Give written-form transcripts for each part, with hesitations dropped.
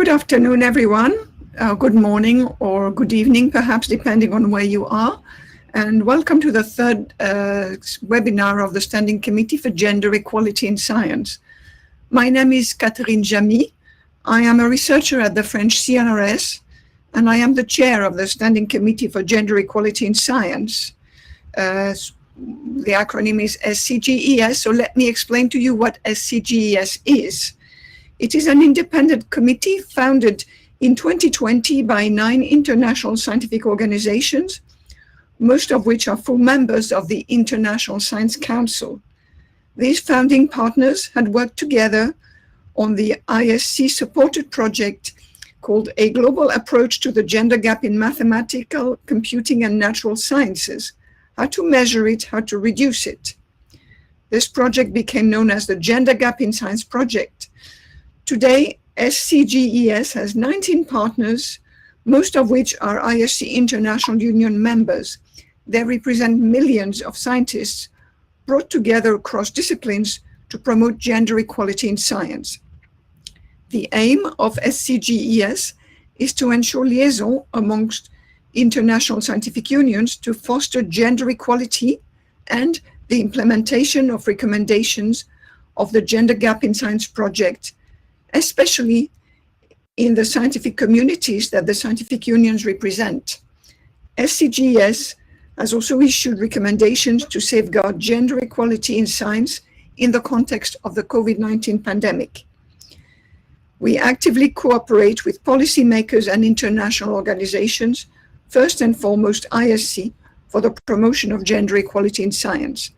Good afternoon, everyone. Good morning or good evening, perhaps, depending on where you are. And welcome to the third webinar of the Standing Committee for Gender Equality in Science. My name is Catherine Jamy. I am a researcher at the French CNRS, and I am the chair of the Standing Committee for Gender Equality in Science. The acronym is SCGES, so let me explain to you what SCGES is. It is an independent committee founded in 2020 by 9 international scientific organizations, most of which are full members of the International Science Council. These founding partners had worked together on the ISC-supported project called A Global Approach to the Gender Gap in Mathematical, Computing and Natural Sciences, how to measure it, how to reduce it. This project became known as the Gender Gap in Science Project. Today, SCGES has 19 partners, most of which are ISC International Union members. They represent millions of scientists brought together across disciplines to promote gender equality in science. The aim of SCGES is to ensure liaison amongst international scientific unions to foster gender equality and the implementation of recommendations of the Gender Gap in Science project, especially in the scientific communities that the scientific unions represent. SCGES has also issued recommendations to safeguard gender equality in science in the context of the COVID-19 pandemic. We actively cooperate with policymakers and international organizations, first and foremost ISC, for the promotion of gender equality in science.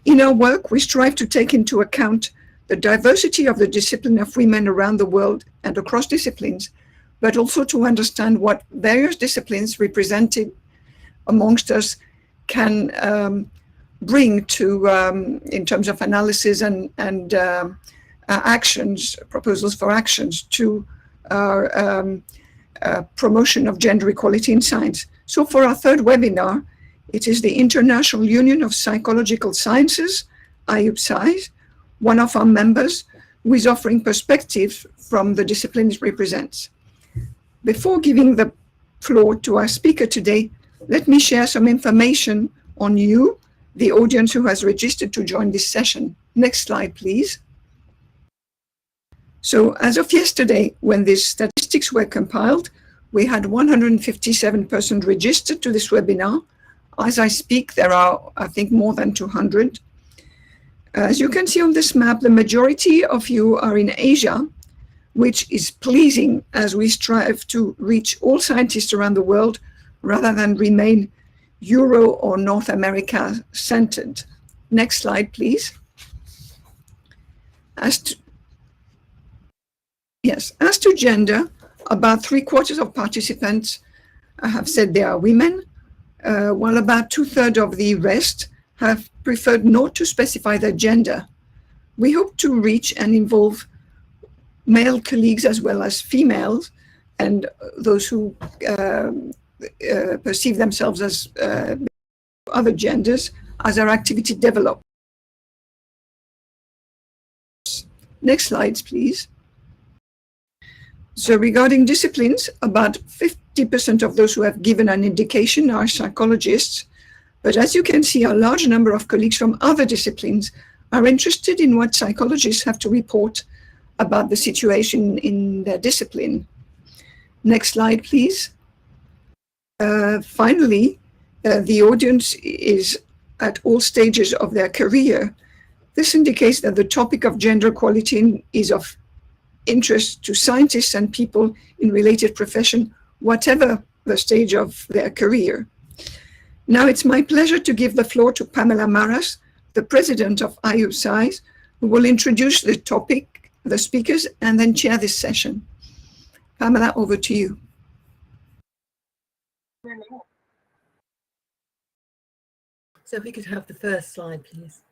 In our work, we strive to take into account the diversity of the discipline of women around the world and across disciplines, but also to understand what various disciplines represented amongst us can bring to, in terms of analysis and actions, proposals for actions to our promotion of gender equality in science. So for our third webinar, it is the International Union of Psychological Sciences, IUPSI, one of our members, who is offering perspective from the discipline it represents. Before giving the floor to our speaker today, let me share some information on you, the audience who has registered to join this session. Next slide, please. So as of yesterday, when these statistics were compiled, we had 157 persons registered to this webinar. As I speak, there are, I think, more than 200. As you can see on this map, the majority of you are in Asia, which is pleasing as we strive to reach all scientists around the world rather than remain Euro or North America centered. Next slide, please. As to gender, about 3/4 of participants have said they are women, while about 2/3 of the rest have preferred not to specify their gender. We hope to reach and involve male colleagues as well as females and those who perceive themselves as other genders as our activity develops. Next slides, please. So regarding disciplines, about 50% of those who have given an indication are psychologists. But as you can see, a large number of colleagues from other disciplines are interested in what psychologists have to report about the situation in their discipline. Next slide, please. Finally, the audience is at all stages of their career. This indicates that the topic of gender equality is of interest to scientists and people in related profession, whatever the stage of their career. Now it's my pleasure to give the floor to Pamela Maras, the president of IUPSI, who will introduce the topic, the speakers, and then chair this session. Pamela, over to you. So if we could have the first slide, please.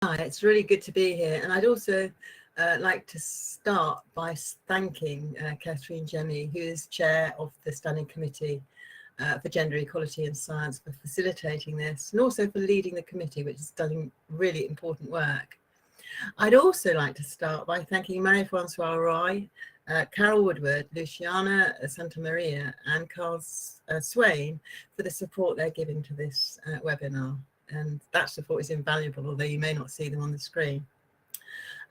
Hi, it's really good to be here. And I'd also like to start by thanking Catherine Jamy, who is chair of the Standing Committee, for gender equality in science, for facilitating this, and also for leading the committee, which is doing really important work. I'd also like to start by thanking Marie-Francois Roy, Carol Woodward, Luciana Santa Maria, and Carl Swain for the support they're giving to this webinar. And that support is invaluable, although you may not see them on the screen.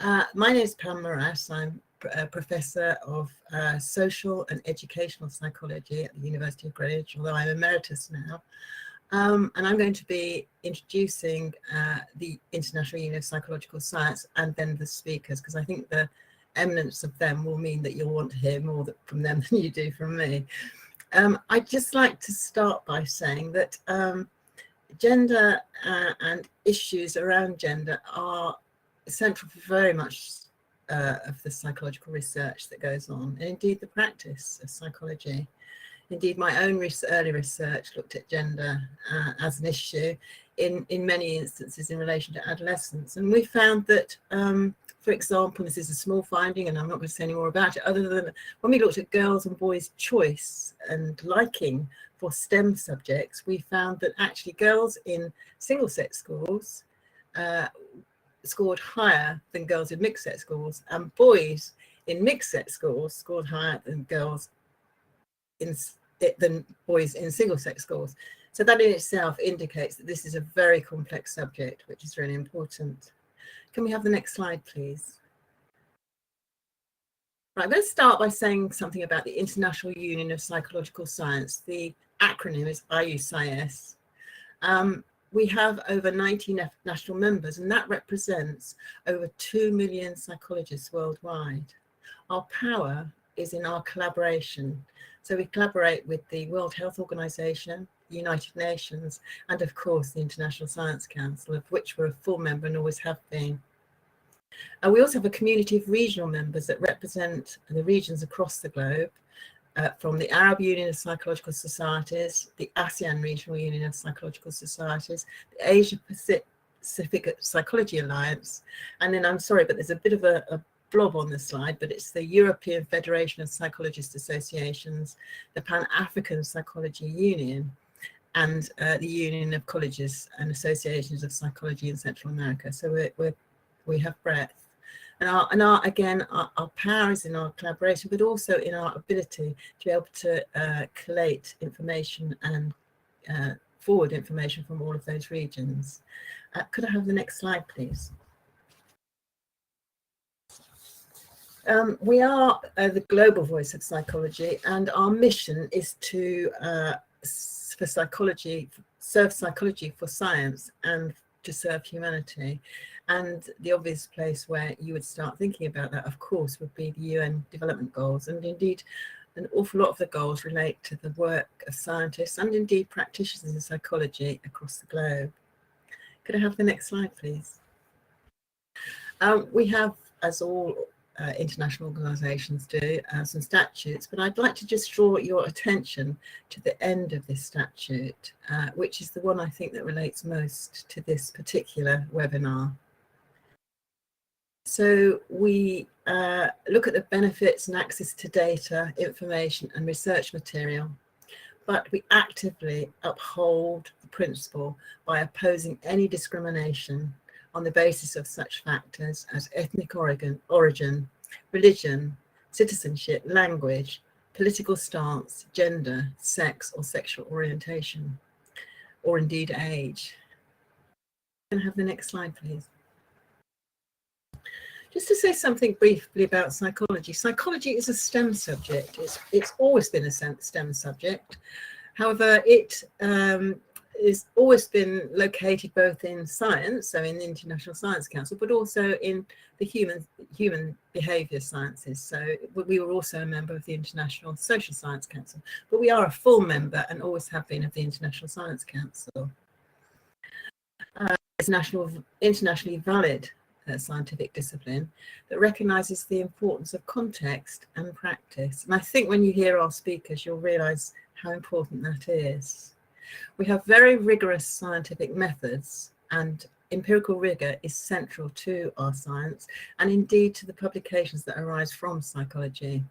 My name is Pam Maras. I'm a Professor of Social and Educational Psychology at the University of Greenwich, although I'm emeritus now. And I'm going to be introducing the International Union of Psychological Science and then the speakers, because I think the eminence of them will mean that you'll want to hear more from them than you do from me. I'd just like to start by saying that gender and issues around gender are central for very much of the psychological research that goes on, and indeed the practice of psychology. Indeed, my own early research looked at gender as an issue in many instances in relation to adolescence. And we found that, for example, this is a small finding and I'm not going to say any more about it, other than when we looked at girls' and boys' choice and liking for STEM subjects, we found that actually girls in single-sex schools scored higher than girls in mixed-sex schools, and boys in mixed-sex schools scored higher than boys in single-sex schools. So that in itself indicates that this is a very complex subject, which is really important. Can we have the next slide, please? Right, I'm going to start by saying something about the International Union of Psychological Science. The acronym is IUCIS. We have over 90 national members, and that represents over 2 million psychologists worldwide. Our power is in our collaboration. So we collaborate with the World Health Organization, the United Nations, and of course the International Science Council, of which we're a full member and always have been. We also have a community of regional members that represent the regions across the globe, from the Arab Union of Psychological Societies, the ASEAN Regional Union of Psychological Societies, the Asia Pacific Psychology Alliance, and then I'm sorry, but there's a bit of a blob on the slide, but it's the European Federation of Psychologist Associations, the Pan-African Psychology Union, and the Union of Colleges and Associations of Psychology in Central America. So we have breadth. And our power is in our collaboration, but also in our ability to be able to collate information and forward information from all of those regions. Could I have the next slide, please? We are the global voice of psychology, and our mission is to serve psychology for science and to serve humanity. And the obvious place where you would start thinking about that, of course, would be the UN Development Goals. And indeed, an awful lot of the goals relate to the work of scientists and indeed practitioners in psychology across the globe. Could I have the next slide, please? We have, as all international organisations do, some statutes, but I'd like to just draw your attention to the end of this statute, which is the one I think that relates most to this particular webinar. So we look at the benefits and access to data, information and research material, but we actively uphold the principle by opposing any discrimination on the basis of such factors as ethnic origin, religion, citizenship, language, political stance, gender, sex or sexual orientation, or indeed age. Can I have the next slide, please? Just to say something briefly about psychology. Psychology is a STEM subject. It's always been a STEM subject. However, it has always been located both in science, so in the International Science Council, but also in the human behaviour sciences. So we were also a member of the International Social Science Council, but we are a full member and always have been of the International Science Council. It's an internationally valid scientific discipline that recognises the importance of context and practice. And I think when you hear our speakers, you'll realise how important that is. We have very rigorous scientific methods, and empirical rigour is central to our science and indeed to the publications that arise from psychology.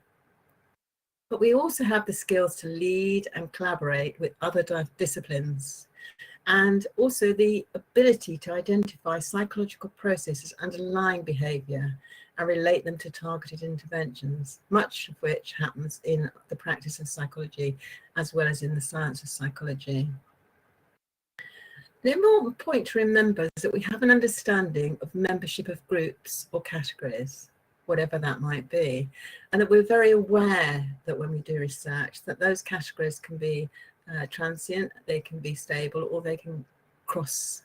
but we also have the skills to lead and collaborate with other disciplines, and also the ability to identify psychological processes underlying behaviour and relate them to targeted interventions, much of which happens in the practice of psychology as well as in the science of psychology. The important point to remember is that we have an understanding of membership of groups or categories, whatever that might be, and that we're very aware that when we do research that those categories can be transient, they can be stable, or they can cross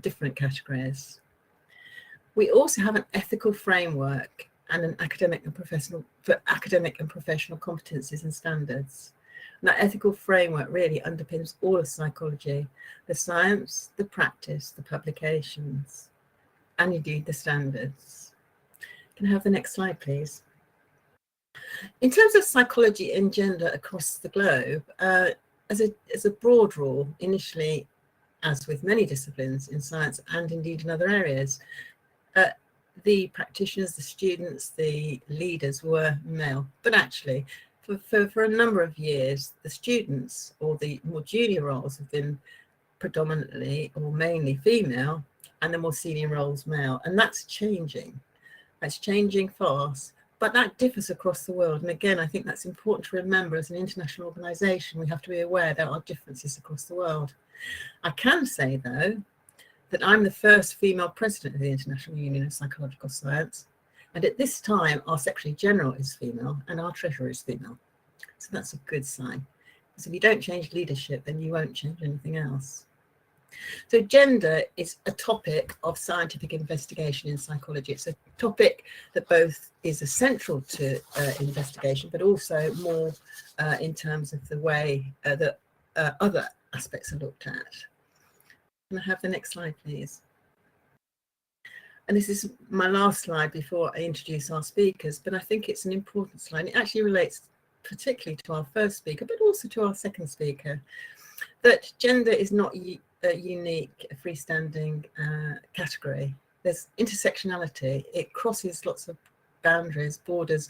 different categories. We also have an ethical framework and an academic and professional competencies and standards. And that ethical framework really underpins all of psychology, the science, the practice, the publications, and indeed the standards. Can I have the next slide, please? In terms of psychology and gender across the globe, as a broad rule, initially, as with many disciplines in science and indeed in other areas, the practitioners, the students, the leaders were male. But actually, for a number of years, the students or the more junior roles have been predominantly or mainly female, and the more senior roles male. And that's changing. That's changing fast. But that differs across the world. And again, I think that's important to remember as an international organisation. We have to be aware there are differences across the world. I can say, though, that I'm the first female president of the International Union of Psychological Science. And at this time, our Secretary General is female and our Treasurer is female. So that's a good sign. Because if you don't change leadership, then you won't change anything else. So gender is a topic of scientific investigation in psychology. It's a topic that both is essential to investigation, but also more in terms of the way that other aspects are looked at. Can I have the next slide, please? And this is my last slide before I introduce our speakers, but I think it's an important slide. It actually relates particularly to our first speaker, but also to our second speaker, that gender is not a unique freestanding category. There's intersectionality. It crosses lots of boundaries, borders,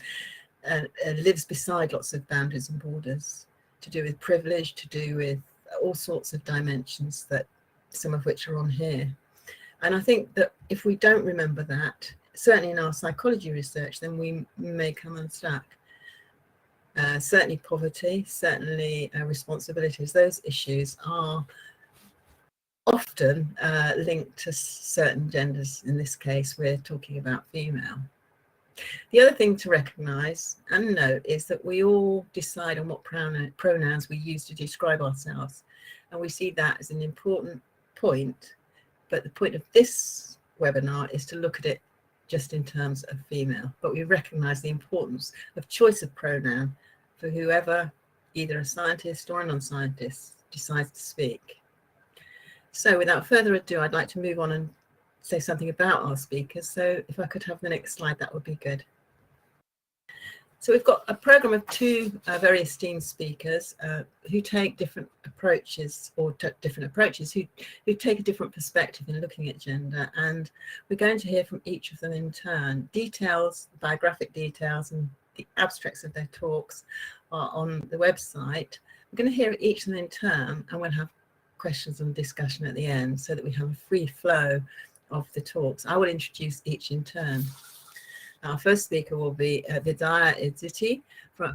lives beside lots of boundaries and borders, to do with privilege, to do with all sorts of dimensions, that some of which are on here. And I think that if we don't remember that, certainly in our psychology research, then we may come unstuck. Certainly poverty, certainly responsibilities, those issues are often linked to certain genders. In this case, we're talking about female. The other thing to recognise and note is that we all decide on what pronouns we use to describe ourselves. And we see that as an important point. But the point of this webinar is to look at it just in terms of female. But we recognise the importance of choice of pronoun for whoever, either a scientist or a non-scientist, decides to speak. So without further ado, I'd like to move on and say something about our speakers. So if I could have the next slide, that would be good. So we've got a programme of two very esteemed speakers who take different approaches, or different approaches, who take a different perspective in looking at gender. And we're going to hear from each of them in turn. Details, biographic details, and the abstracts of their talks are on the website. We're going to hear each of them in turn, and we'll have questions and discussion at the end so that we have a free flow of the talks. I will introduce each in turn. Our first speaker will be Vidya Idziti,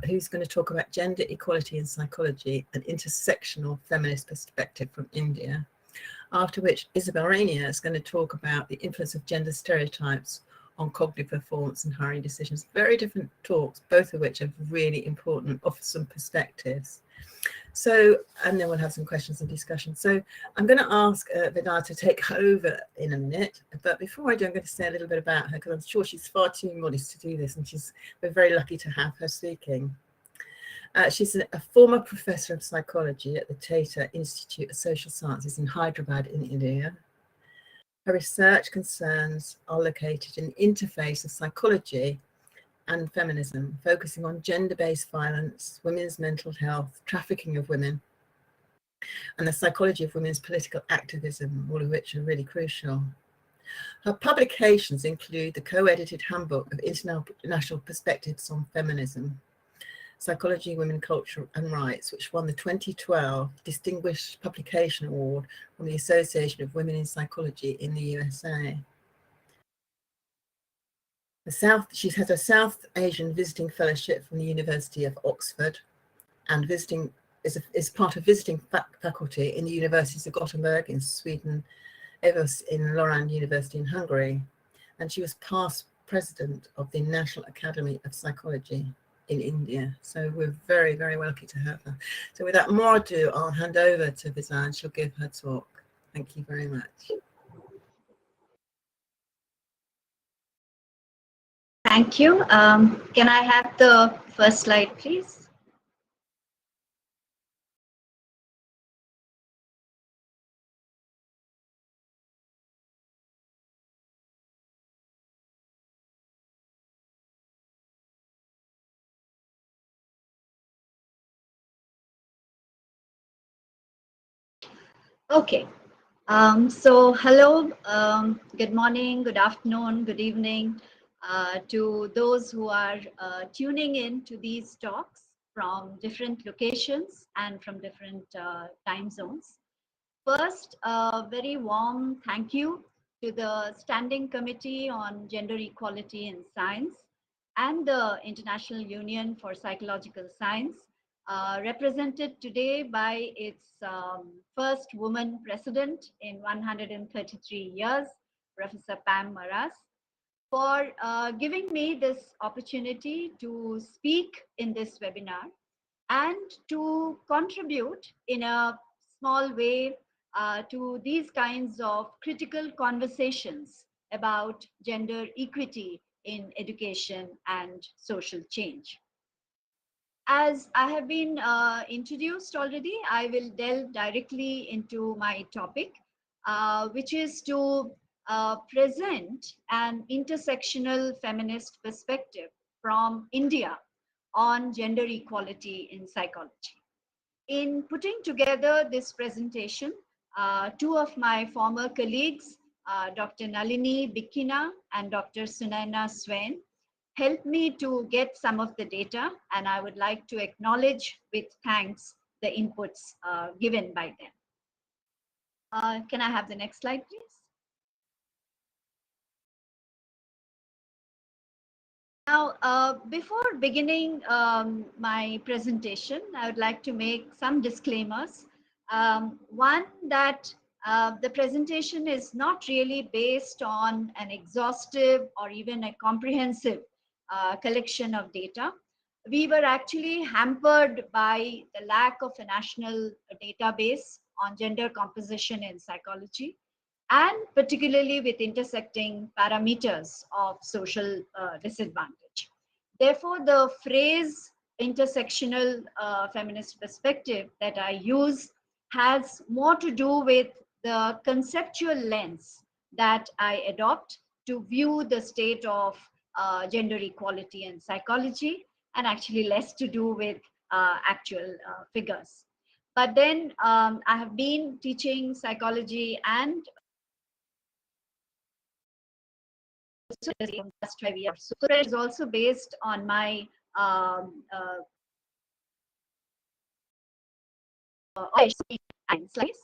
who's going to talk about gender equality in psychology, an intersectional feminist perspective from India. After which, Isabel Rainier is going to talk about the influence of gender stereotypes on cognitive performance and hiring decisions. Very different talks, both of which are really important and offer some perspectives. So, and then we'll have some questions and discussion. So I'm going to ask Vidya to take over in a minute. But before I do, I'm going to say a little bit about her, because I'm sure she's far too modest to do this. And we're very lucky to have her speaking. She's a former professor of psychology at the Tata Institute of Social Sciences in Hyderabad in India. Her research concerns are located in the interface of psychology and feminism, focusing on gender-based violence, women's mental health, trafficking of women, and the psychology of women's political activism, all of which are really crucial. Her publications include the co-edited Handbook of International Perspectives on Feminism, Psychology, Women, Culture and Rights, which won the 2012 Distinguished Publication Award from the Association of Women in Psychology in the USA. She has a South Asian Visiting Fellowship from the University of Oxford and is part of visiting faculty in the universities of Gothenburg in Sweden, Evos in Lausanne University in Hungary, and she was past president of the National Academy of Psychology in India. So we're very, very lucky to have her. So without more ado, I'll hand over to Vizan and she'll give her talk. Thank you very much. Thank you. Can I have the first slide, please? Okay. So hello, good morning, good afternoon, good evening to those who are tuning in to these talks from different locations and from different time zones. First, a very warm thank you to the Standing Committee on Gender Equality in Science and the International Union for Psychological Science, represented today by its first woman president in 133 years, Professor Pam Maras, for giving me this opportunity to speak in this webinar and to contribute in a small way to these kinds of critical conversations about gender equity in education and social change. As I have been introduced already, I will delve directly into my topic, which is to present an intersectional feminist perspective from India on gender equality in psychology. In putting together this presentation, two of my former colleagues, Dr. Nalini Bikkina and Dr. Sunaina Swain, helped me to get some of the data, and I would like to acknowledge with thanks the inputs given by them. Can I have the next slide, please? Now, before beginning my presentation, I would like to make some disclaimers. One, that the presentation is not really based on an exhaustive or even a comprehensive collection of data. We were actually hampered by the lack of a national database on gender composition in psychology, and particularly with intersecting parameters of social disadvantage. Therefore, the phrase intersectional feminist perspective that I use has more to do with the conceptual lens that I adopt to view the state of gender equality in psychology, and actually less to do with actual figures. But then I have been teaching psychology and last 5 years. So it is also based on my slides.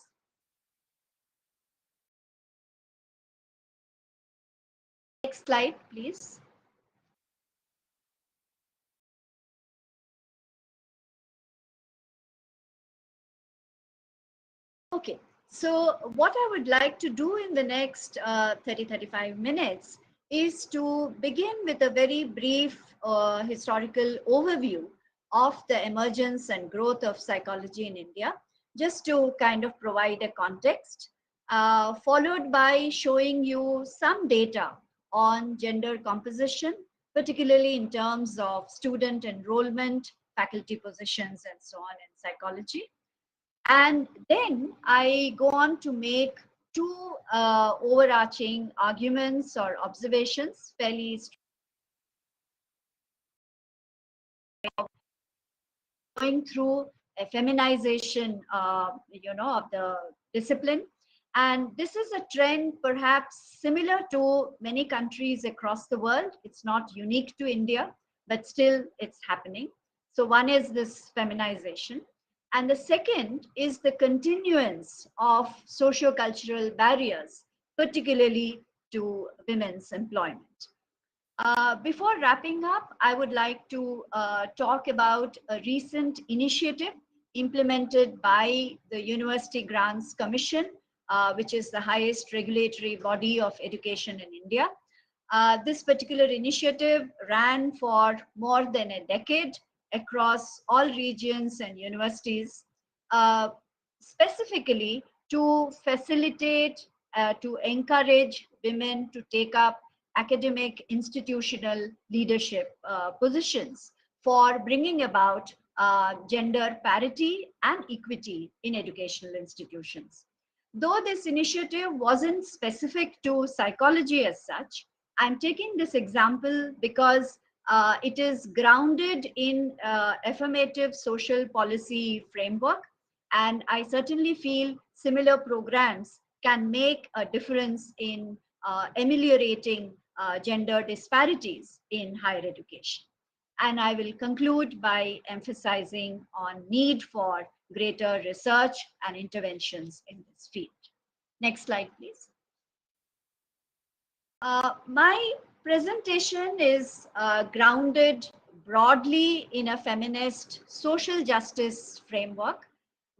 Next slide, please. Okay, so what I would like to do in the next 30-35 minutes is to begin with a very brief historical overview of the emergence and growth of psychology in India, just to kind of provide a context, followed by showing you some data on gender composition, particularly in terms of student enrollment, faculty positions, and so on in psychology. And then I go on to make two overarching arguments or observations, fairly going through a feminization, of the discipline. And this is a trend perhaps similar to many countries across the world. It's not unique to India, but still it's happening. So one is this feminization. And the second is the continuance of socio-cultural barriers, particularly to women's employment. Before wrapping up, I would like to talk about a recent initiative implemented by the University Grants Commission, which is the highest regulatory body of education in India. This particular initiative ran for more than a decade across all regions and universities, uh, specifically to facilitate, to encourage women to take up academic institutional leadership positions for bringing about gender parity and equity in educational institutions. Though this initiative wasn't specific to psychology as such, I'm taking this example because it is grounded in affirmative social policy framework, and I certainly feel similar programs can make a difference in ameliorating gender disparities in higher education. And I will conclude by emphasizing on need for greater research and interventions in this field. Next slide, please. My presentation is grounded broadly in a feminist social justice framework,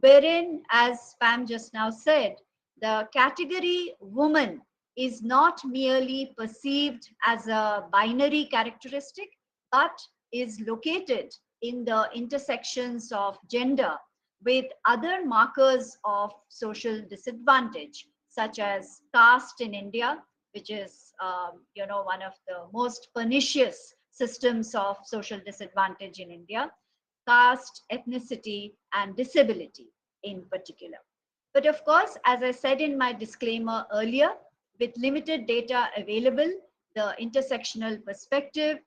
wherein, as Pam just now said, the category woman is not merely perceived as a binary characteristic, but is located in the intersections of gender with other markers of social disadvantage, such as caste in India, which is one of the most pernicious systems of social disadvantage in India, caste, ethnicity, and disability in particular. But of course, as I said in my disclaimer earlier, with limited data available, the intersectional perspective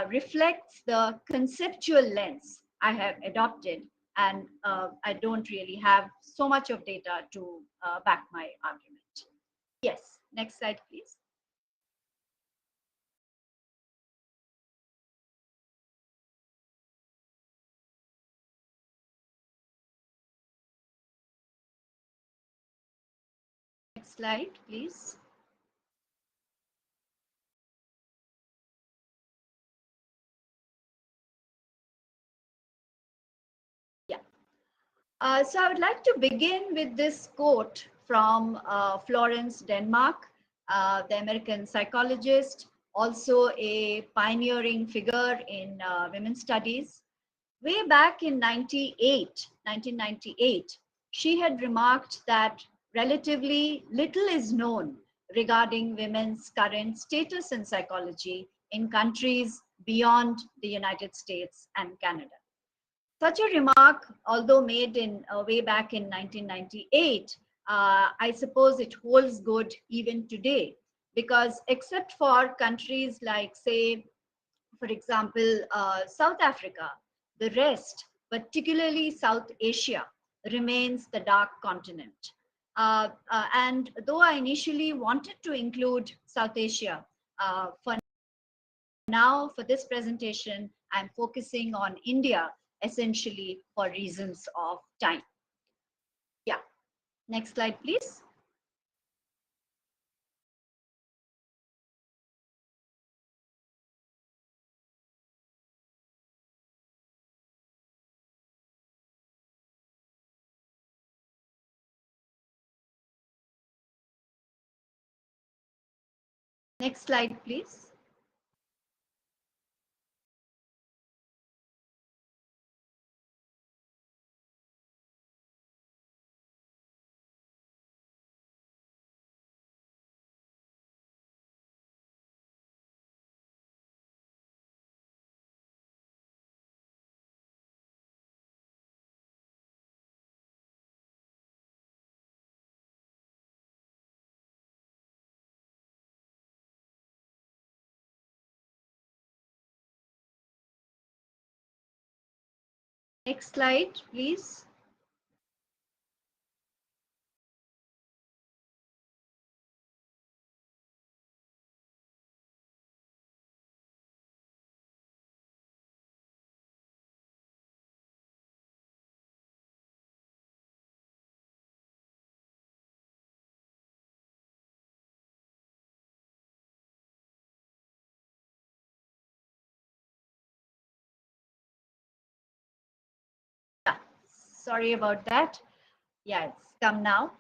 reflects the conceptual lens I have adopted, and I don't really have so much of data to back my argument. Yes, next slide, please. Next slide, please. Yeah. So I would like to begin with this quote from Florence Denmark, the American psychologist, also a pioneering figure in women's studies. Way back in 1998, she had remarked that relatively little is known regarding women's current status in psychology in countries beyond the United States and Canada. Such a remark, although made in way back in 1998, I suppose it holds good even today, because except for countries like, say, for example, South Africa, the rest, particularly South Asia, remains the dark continent. And though I initially wanted to include South Asia, for now, for this presentation, I'm focusing on India, essentially for reasons of time. Yeah, next slide, please. Next slide, please. Next slide, please. Sorry about that. Yeah, it's come now.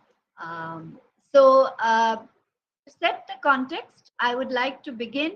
So to set the context, I would like to begin.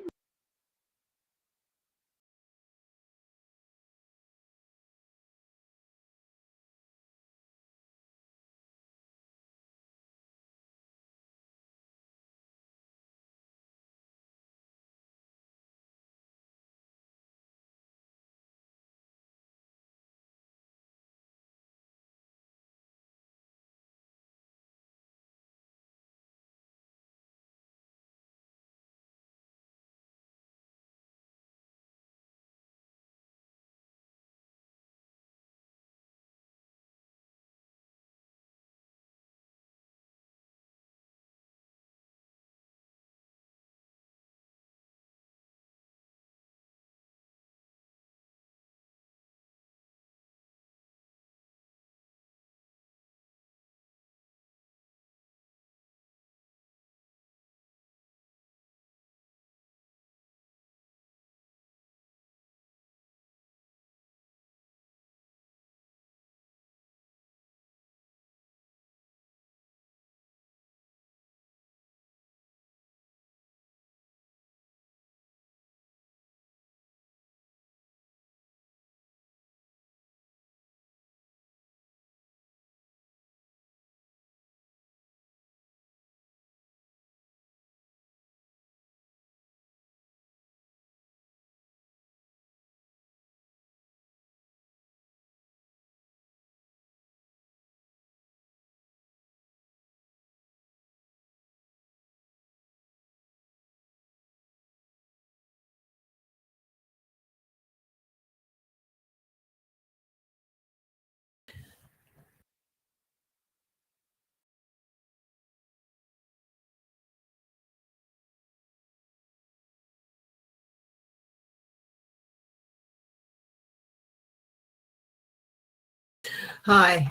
Hi.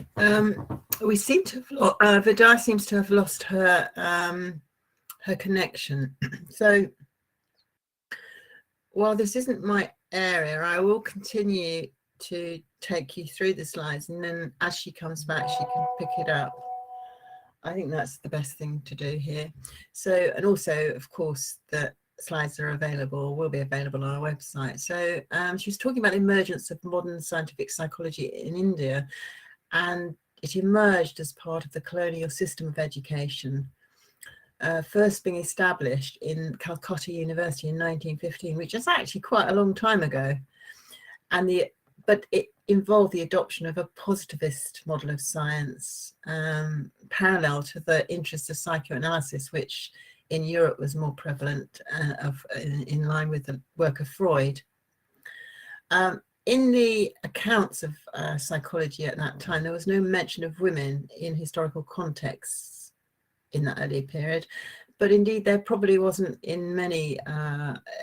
We seem to have Vidar seems to have lost her her connection. So while this isn't my area, I will continue to take you through the slides, and then as she comes back, she can pick it up. I think that's the best thing to do here. So, and also, of course, the slides are available, will be available on our website. So she was talking about the emergence of modern scientific psychology in India, and it emerged as part of the colonial system of education, first being established in Calcutta University in 1915, which is actually quite a long time ago. And but it involved the adoption of a positivist model of science, parallel to the interest of psychoanalysis, which in Europe was more prevalent, in line with the work of Freud. In the accounts of psychology at that time, there was no mention of women in historical contexts in that early period, but indeed there probably wasn't in many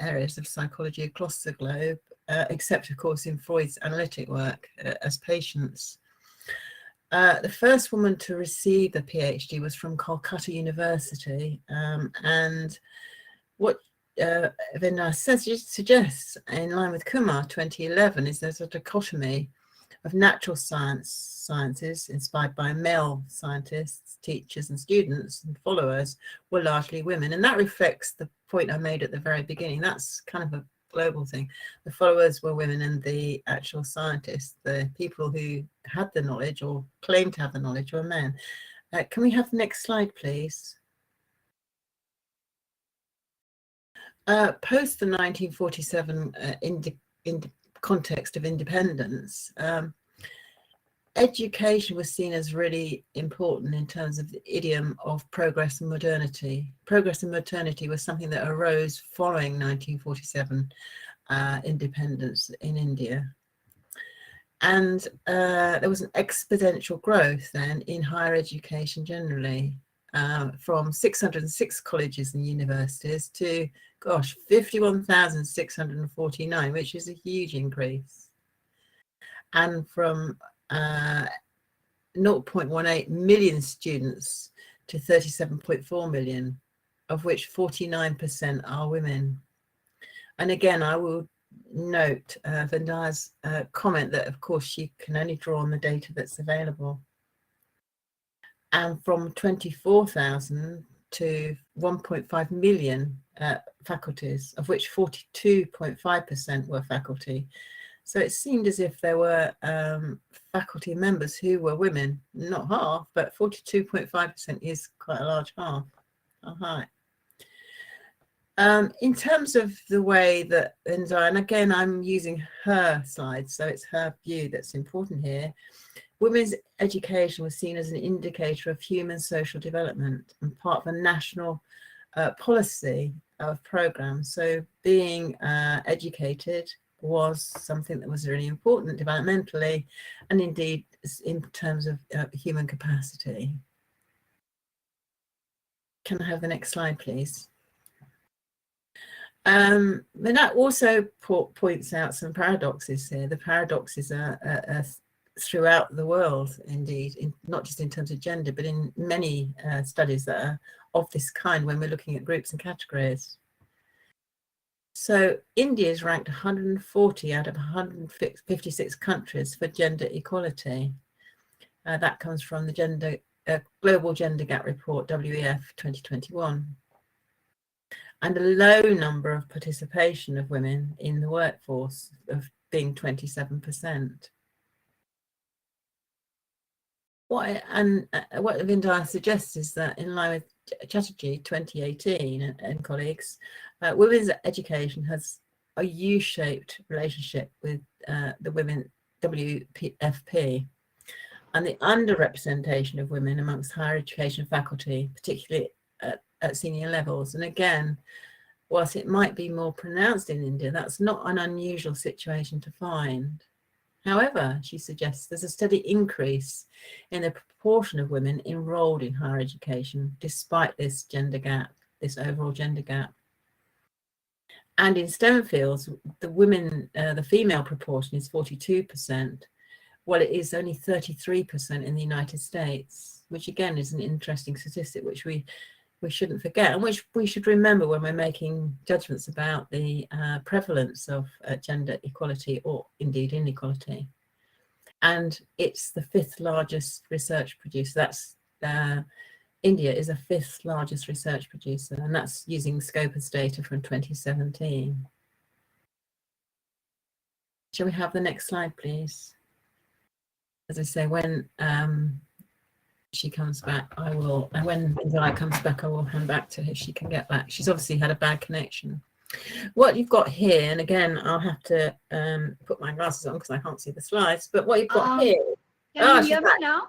areas of psychology across the globe, except of course in Freud's analytic work as patients. The first woman to receive the PhD was from Calcutta University, and what Vinay suggests, in line with Kumar 2011, is there's a dichotomy of natural sciences inspired by male scientists, teachers and students, and followers were largely women. And that reflects the point I made at the very beginning. That's kind of a global thing. The followers were women, and the actual scientists, the people who had the knowledge or claimed to have the knowledge, were men. Can we have the next slide, please? Post the 1947 in the context of independence, education was seen as really important in terms of the idiom of progress and modernity. Progress and modernity was something that arose following 1947 independence in India. And there was an exponential growth then in higher education generally, from 606 colleges and universities to, gosh, 51,649, which is a huge increase. And from 0.18 million students to 37.4 million, of which 49% are women. And again, I will note Vendaya's comment that, of course, she can only draw on the data that's available. And from 24,000 to 1.5 million faculties, of which 42.5% were faculty. So it seemed as if there were faculty members who were women, not half, but 42.5% is quite a large half. High. In terms of the way that Vendaya, and again, I'm using her slides, so it's her view that's important here. Women's education was seen as an indicator of human social development and part of a national policy of programs. So being educated was something that was really important developmentally, and indeed in terms of human capacity. Can I have the next slide, please? And that also points out some paradoxes here. The paradoxes are throughout the world, indeed, not just in terms of gender, but in many studies that are of this kind when we're looking at groups and categories. So India is ranked 140 out of 156 countries for gender equality. That comes from the Global Gender Gap Report, WEF 2021. And a low number of participation of women in the workforce, of being 27%. What Vendaya suggests is that, in line with Chatterjee 2018 and colleagues, women's education has a U-shaped relationship with the women WFP, and the underrepresentation of women amongst higher education faculty, particularly at senior levels. And again, whilst it might be more pronounced in India, that's not an unusual situation to find. However, she suggests there's a steady increase in the proportion of women enrolled in higher education, despite this gender gap, this overall gender gap. And in STEM fields, the female proportion is 42%, while it is only 33% in the United States, which again is an interesting statistic, which we shouldn't forget, and which we should remember when we're making judgments about the prevalence of gender equality, or indeed inequality. And it's the 5th largest research producer. That's India is the 5th largest research producer, and that's using Scopus data from 2017. Shall we have the next slide, please? As I say, when she comes back, I will, and when Vendaya comes back, I will hand back to her if she can get back. She's obviously had a bad connection. What you've got here, and again, I'll have to put my glasses on because I can't see the slides, but what you've got here. Can you hear me now?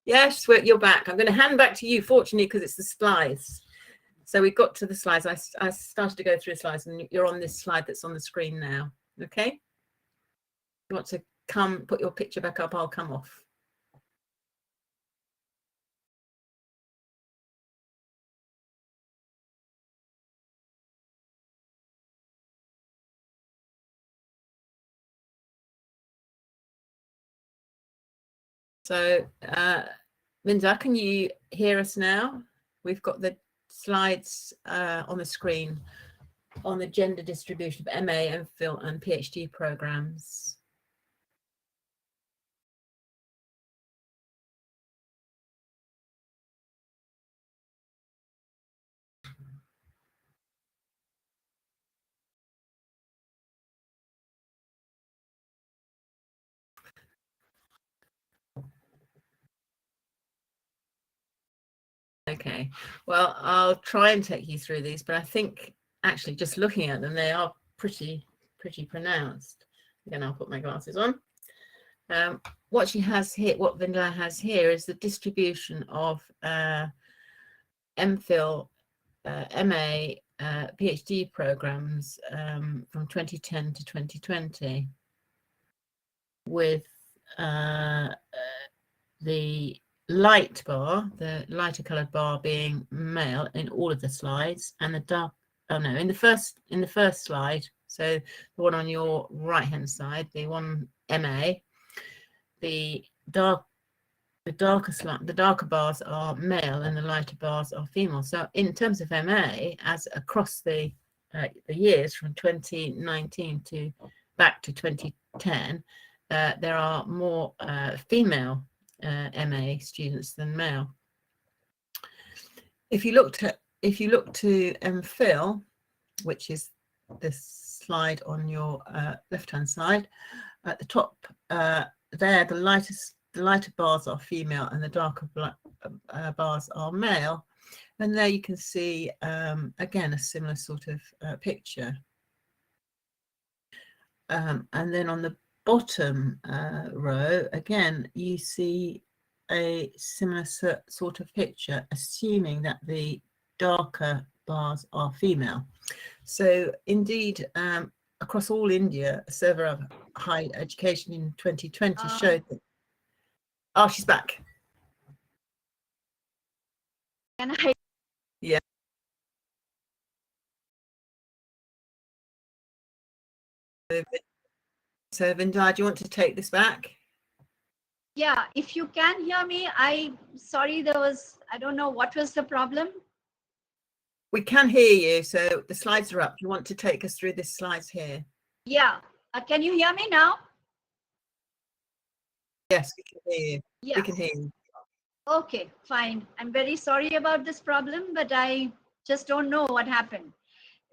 Yes, you're back. I'm going to hand back to you, fortunately, because it's the slides. So we got to the slides. I started to go through the slides, and you're on this slide that's on the screen now. Okay? You want to come, put your picture back up, I'll come off. So, Vendaya, can you hear us now? We've got the slides on the screen on the gender distribution of MA, MPhil and PhD programs. Okay, well, I'll try and take you through these, but I think actually just looking at them, they are pretty pronounced. Again, I'll put my glasses on. What she has here, what Vendaya has here, is the distribution of MPhil, MA, PhD programs from 2010 to 2020, with the light bar, the lighter coloured bar, being male in all of the slides, and the dark, oh no, in the first slide, so the one on your right hand side, the one MA, the darker bars are male and the lighter bars are female. So in terms of MA, as across the the years from 2019 to back to 2010, there are more female MA students than male. If you look to MPhil, which is this slide on your left-hand side, at the top there, the lighter bars are female and the darker bars are male. And there you can see, again, a similar sort of picture. And then on the bottom row, again, you see a similar sort of picture, assuming that the darker bars are female. So indeed, across all India, a survey of higher education in 2020 showed that... Oh, she's back. Can I? Yeah. So Vinda, do you want to take this back? Yeah, if you can hear me, sorry, I don't know what was the problem. We can hear you, so the slides are up. You want to take us through the slides here? Yeah, can you hear me now? Yes, we can hear you. Yeah. We can hear you. Okay, fine. I'm very sorry about this problem, but I just don't know what happened.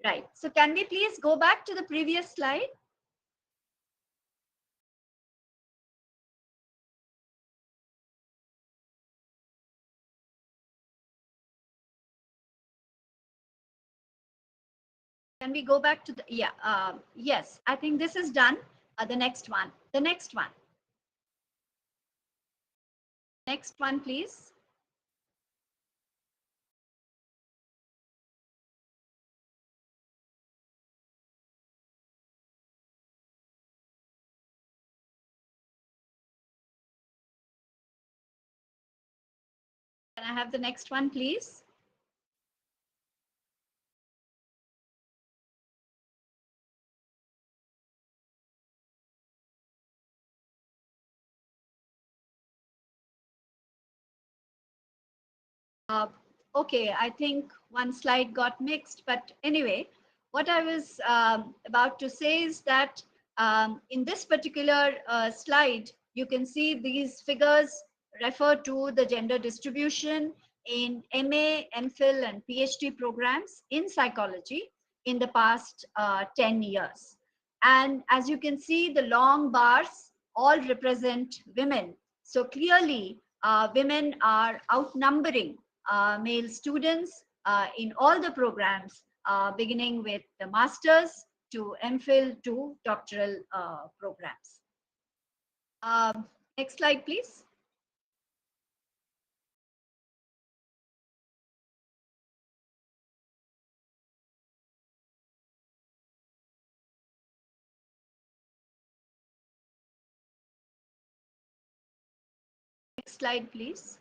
Right, so can we please go back to the previous slide? Can we go back to the, yeah, yes, I think this is done. The next one, next one, please. Can I have the next one, please? Okay, I think one slide got mixed, but anyway, what I was about to say is that in this particular slide, you can see these figures refer to the gender distribution in MA, MPhil, and PhD programs in psychology in the past 10 years. And as you can see, the long bars all represent women. So clearly, women are outnumbering male students in all the programs, beginning with the masters to MPhil to doctoral programs. Next slide, please. Next slide, please.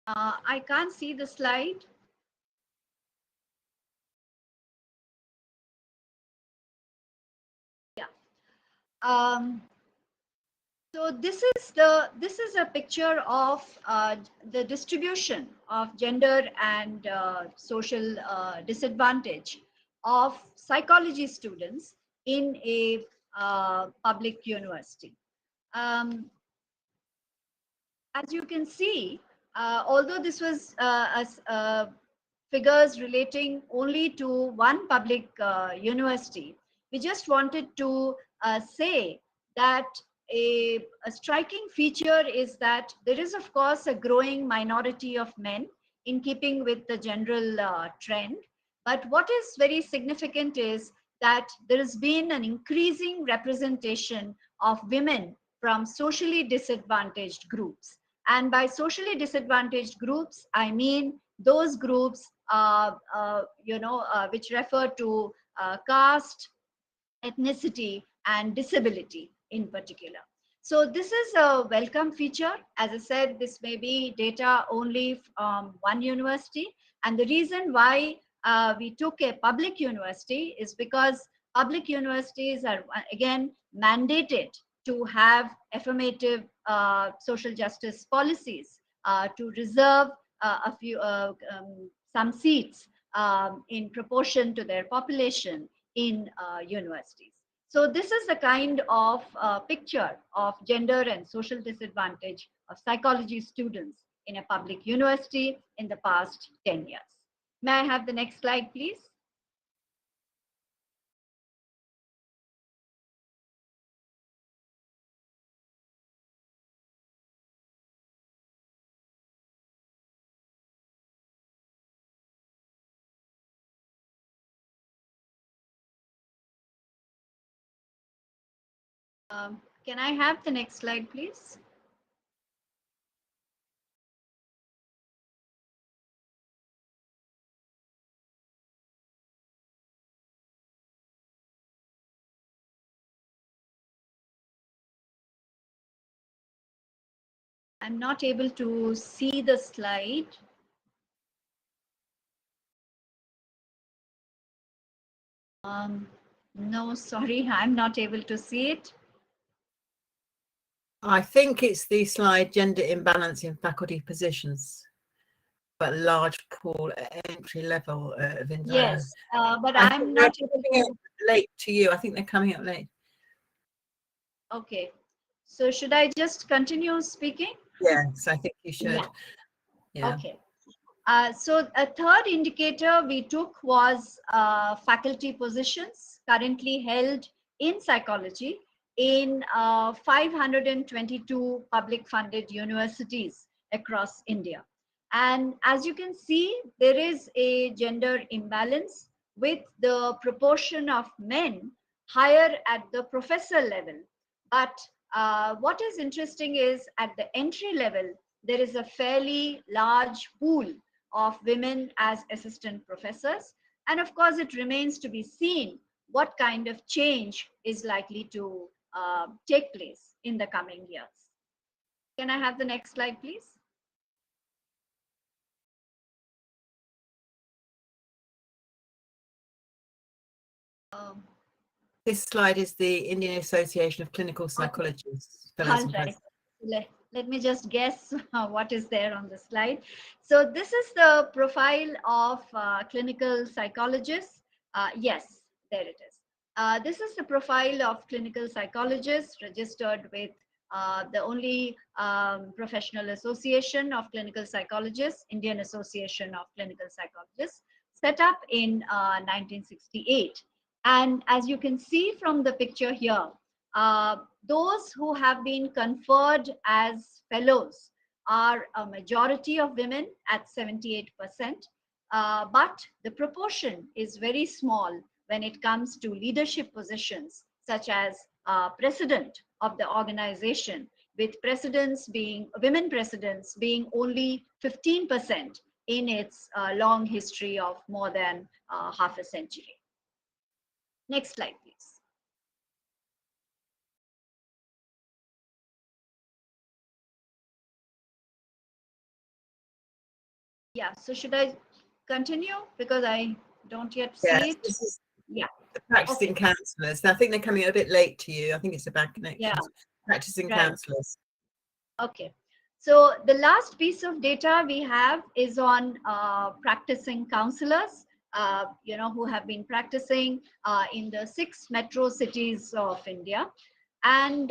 I can't see the slide. Yeah. So this is a picture of the distribution of gender and social disadvantage of psychology students in a public university. As you can see, although this was figures relating only to one public university, we just wanted to say that a striking feature is that there is, of course, a growing minority of men in keeping with the general trend. But what is very significant is that there has been an increasing representation of women from socially disadvantaged groups. And by socially disadvantaged groups, I mean those groups which refer to caste, ethnicity, and disability in particular. So this is a welcome feature. As I said, this may be data only from one university. And the reason why we took a public university is because public universities are, again, mandated to have affirmative social justice policies to reserve some seats in proportion to their population in universities. So this is the kind of picture of gender and social disadvantage of psychology students in a public university in the past 10 years. May I have the next slide, please? Can I have the next slide, please? I'm not able to see the slide. No, sorry, I'm not able to see it. I think it's the slide gender imbalance in faculty positions, but large pool at entry level of Yes, but I'm not able to. Late to you. I think they're coming up late. Okay, so should I just continue speaking? Yes, I think you should. Yeah. Okay. So a third indicator we took was faculty positions currently held in psychology in 522 public funded universities across India. And as you can see, there is a gender imbalance with the proportion of men higher at the professor level. But what is interesting is at the entry level, there is a fairly large pool of women as assistant professors. And of course, it remains to be seen what kind of change is likely to take place in the coming years. Can I have the next slide, please? This slide is the Indian Association of Clinical Psychologists. All right. Let me just guess what is there on the slide. So this is the profile of clinical psychologists. Yes, there it is. This is the profile of clinical psychologists registered with the only professional association of clinical psychologists, Indian Association of Clinical Psychologists, set up in 1968. And as you can see from the picture here, those who have been conferred as fellows are a majority of women at 78%, but the proportion is very small when it comes to leadership positions, such as president of the organization, with women presidents being only 15% in its long history of more than half a century. Next slide, please. Yeah, so should I continue? Because I don't yet see it. This is the practicing counsellors. I think they're coming a bit late to you. I think it's a bad connection. Yeah. Practicing counsellors. Okay. So the last piece of data we have is on practicing counsellors, who have been practicing in the 6 metro cities of India. And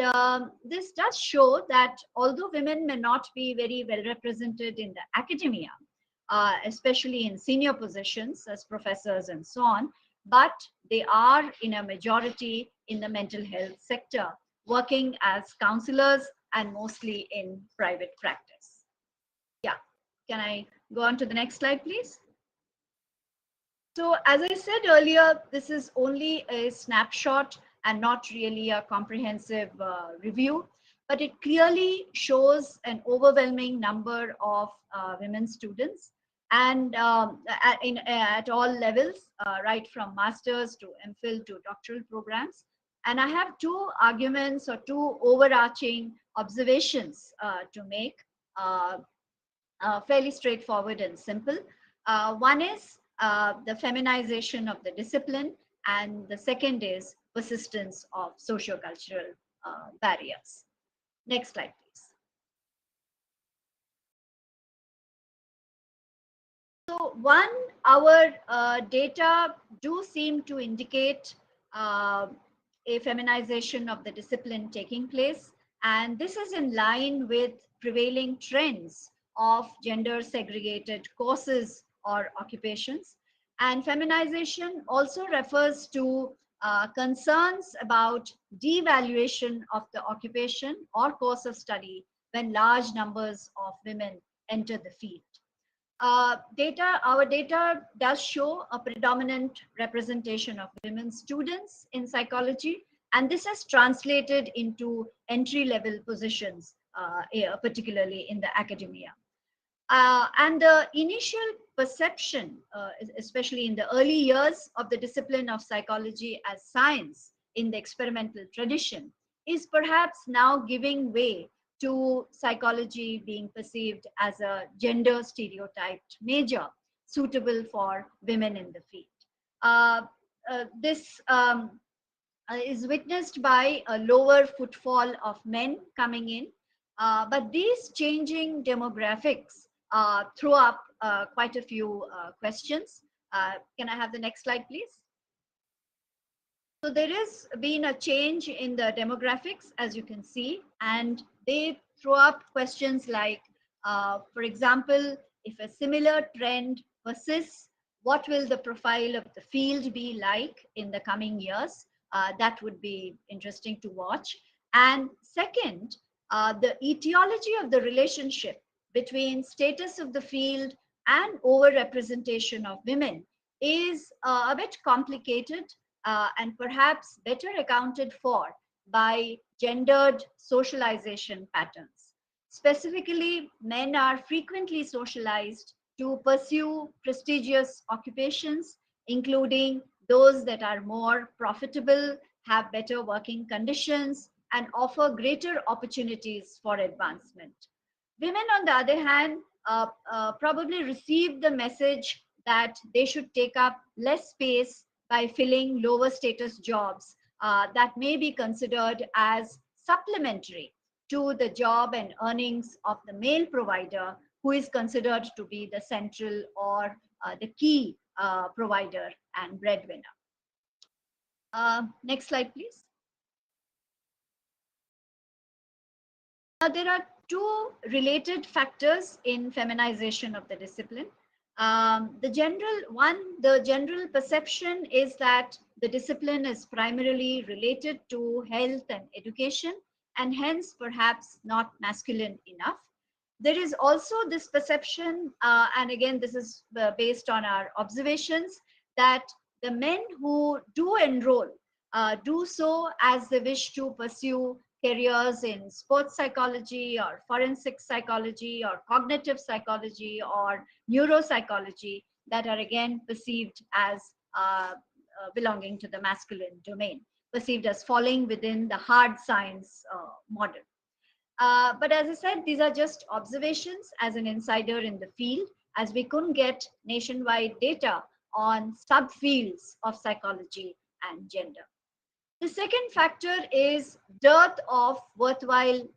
this does show that although women may not be very well represented in the academia, especially in senior positions as professors and so on, but they are in a majority in the mental health sector, working as counselors and mostly in private practice. Yeah, can I go on to the next slide, please? So as I said earlier, this is only a snapshot and not really a comprehensive review, but it clearly shows an overwhelming number of women students. and at all levels, right from masters to MPhil to doctoral programs. And I have two arguments or two overarching observations to make, fairly straightforward and simple. One is the feminization of the discipline, and the second is persistence of sociocultural barriers. Next slide, please. So our data do seem to indicate a feminization of the discipline taking place, and this is in line with prevailing trends of gender segregated courses or occupations. And feminization also refers to concerns about devaluation of the occupation or course of study when large numbers of women enter the field. Our data does show a predominant representation of women students in psychology, and this has translated into entry-level positions, particularly in the academia. And the initial perception, especially in the early years of the discipline of psychology as science in the experimental tradition, is perhaps now giving way to psychology being perceived as a gender stereotyped major suitable for women in the field. This is witnessed by a lower footfall of men coming in, but these changing demographics throw up quite a few questions. Can I have the next slide, please? So there has been a change in the demographics, as you can see, and they throw up questions like, for example, if a similar trend persists, what will the profile of the field be like in the coming years? That would be interesting to watch. And second, the etiology of the relationship between status of the field and overrepresentation of women is a bit complicated and perhaps better accounted for by gendered socialization patterns. Specifically, men are frequently socialized to pursue prestigious occupations, including those that are more profitable, have better working conditions, and offer greater opportunities for advancement. Women, on the other hand, probably receive the message that they should take up less space by filling lower status jobs that may be considered as supplementary to the job and earnings of the male provider, who is considered to be the central or the key provider and breadwinner. Next slide, please. Now, there are two related factors in feminization of the discipline. The general perception is that the discipline is primarily related to health and education, and hence perhaps not masculine enough. There is also this perception, and again, this is based on our observations, that the men who do enroll do so as they wish to pursue careers in sports psychology or forensic psychology or cognitive psychology or neuropsychology that are again perceived as belonging to the masculine domain, perceived as falling within the hard science model. But as I said, these are just observations as an insider in the field, as we couldn't get nationwide data on subfields of psychology and gender. The second factor is dearth of worthwhile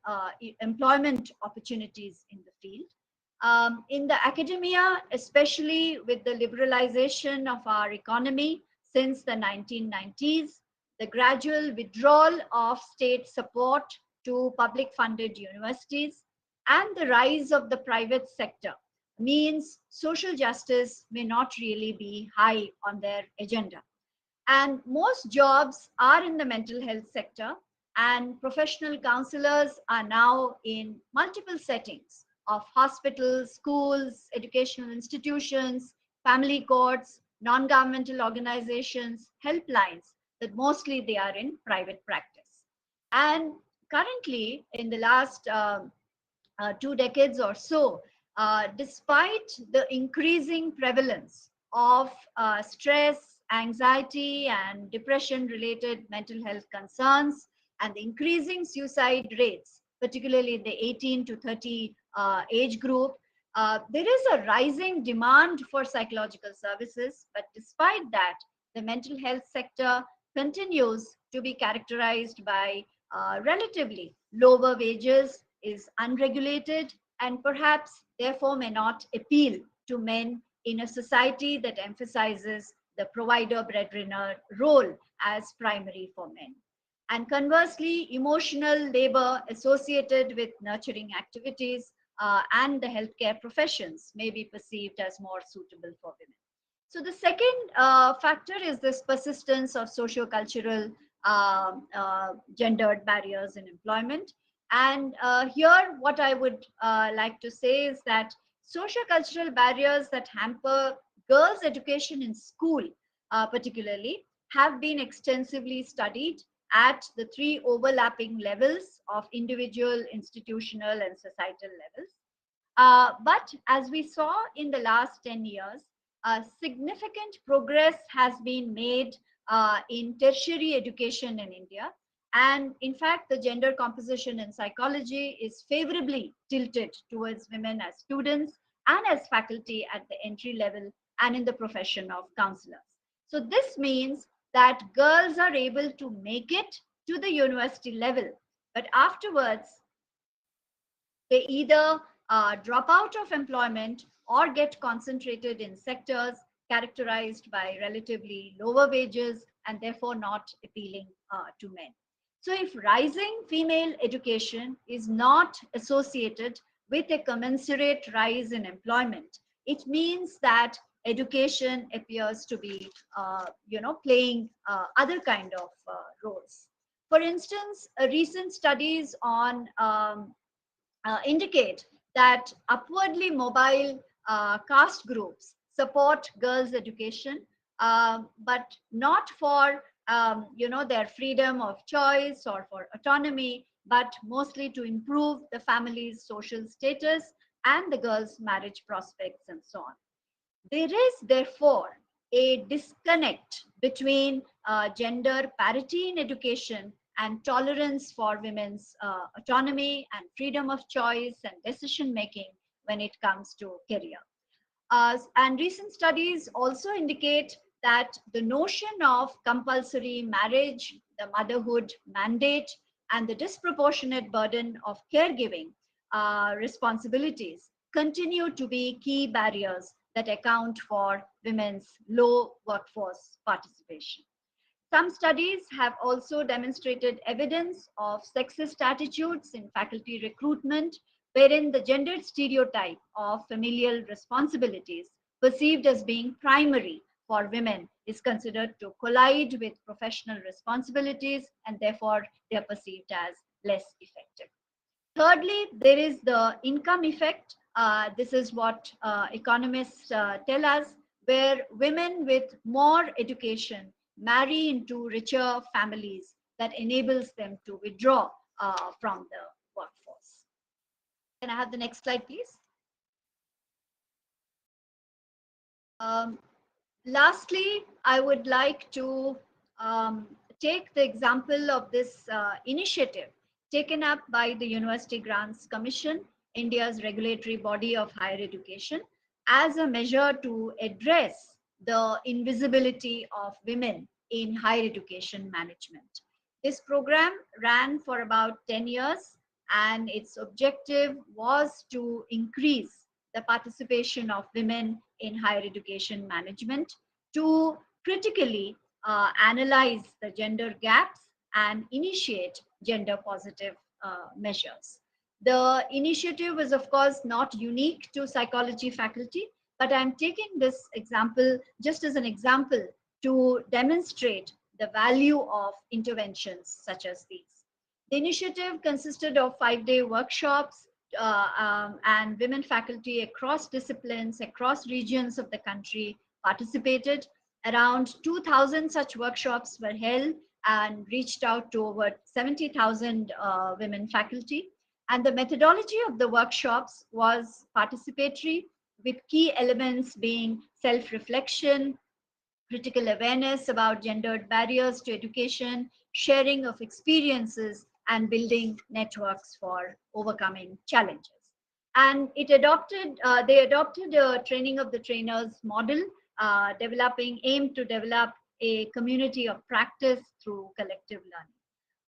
employment opportunities in the field. In the academia, especially with the liberalization of our economy since the 1990s, the gradual withdrawal of state support to public funded universities and the rise of the private sector means social justice may not really be high on their agenda. And most jobs are in the mental health sector, and professional counselors are now in multiple settings of hospitals, schools, educational institutions, family courts, non-governmental organizations, helplines, that mostly they are in private practice. And currently, in the last 2 decades or so, despite the increasing prevalence of stress, anxiety, and depression related mental health concerns, and the increasing suicide rates, particularly in the 18 to 30 age group, there is a rising demand for psychological services. But despite that, the mental health sector continues to be characterized by relatively lower wages, is unregulated, and perhaps therefore may not appeal to men in a society that emphasizes the provider breadwinner role as primary for men. And conversely, emotional labor associated with nurturing activities and the healthcare professions may be perceived as more suitable for women. So the second factor is this persistence of socio-cultural gendered barriers in employment. And here what I would like to say is that socio-cultural barriers that hamper girls' education in school particularly have been extensively studied at the three overlapping levels of individual, institutional, and societal levels. But as we saw in the last 10 years, significant progress has been made in tertiary education in India. And in fact, the gender composition in psychology is favorably tilted towards women as students and as faculty at the entry level and in the profession of counselors. So this means that girls are able to make it to the university level, but afterwards they either drop out of employment or get concentrated in sectors characterized by relatively lower wages and therefore not appealing to men. So if rising female education is not associated with a commensurate rise in employment, it means that education appears to be playing other kind of roles. For instance, recent studies on indicate that upwardly mobile caste groups support girls' education, but not for their freedom of choice or for autonomy, but mostly to improve the family's social status and the girls' marriage prospects and so on. There is therefore a disconnect between gender parity in education and tolerance for women's autonomy and freedom of choice and decision making when it comes to career. And recent studies also indicate that the notion of compulsory marriage, the motherhood mandate, and the disproportionate burden of caregiving responsibilities continue to be key barriers that account for women's low workforce participation. Some studies have also demonstrated evidence of sexist attitudes in faculty recruitment, wherein the gendered stereotype of familial responsibilities perceived as being primary for women is considered to collide with professional responsibilities, and therefore they are perceived as less effective. Thirdly, there is the income effect. This is what economists tell us, where women with more education marry into richer families that enables them to withdraw from the workforce. Can I have the next slide, please? Lastly, I would like to take the example of this initiative taken up by the University Grants Commission, India's regulatory body of higher education, as a measure to address the invisibility of women in higher education management. This program ran for about 10 years, and its objective was to increase the participation of women in higher education management, to critically analyze the gender gaps and initiate gender positive measures. The initiative is, of course, not unique to psychology faculty, but I'm taking this example just as an example to demonstrate the value of interventions such as these. The initiative consisted of 5-day workshops, and women faculty across disciplines, across regions of the country participated. Around 2,000 such workshops were held and reached out to over 70,000 women faculty. And the methodology of the workshops was participatory, with key elements being self-reflection, critical awareness about gendered barriers to education, sharing of experiences, and building networks for overcoming challenges. And they adopted a training of the trainers model, aimed to develop a community of practice through collective learning.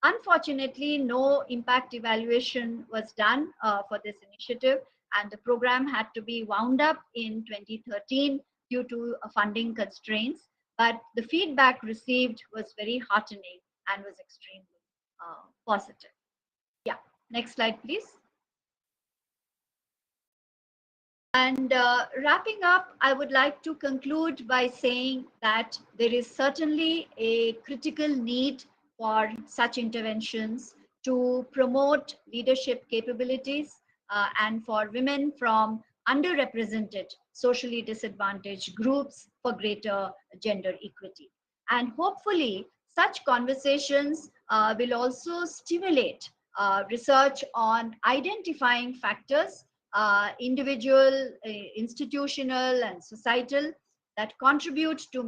Unfortunately, no impact evaluation was done for this initiative, and the program had to be wound up in 2013 due to funding constraints. But the feedback received was very heartening and was extremely positive. Yeah, next slide, please. And wrapping up, I would like to conclude by saying that there is certainly a critical need for such interventions to promote leadership capabilities and for women from underrepresented socially disadvantaged groups for greater gender equity. And hopefully, such conversations will also stimulate research on identifying factors, individual, institutional, and societal, that contribute to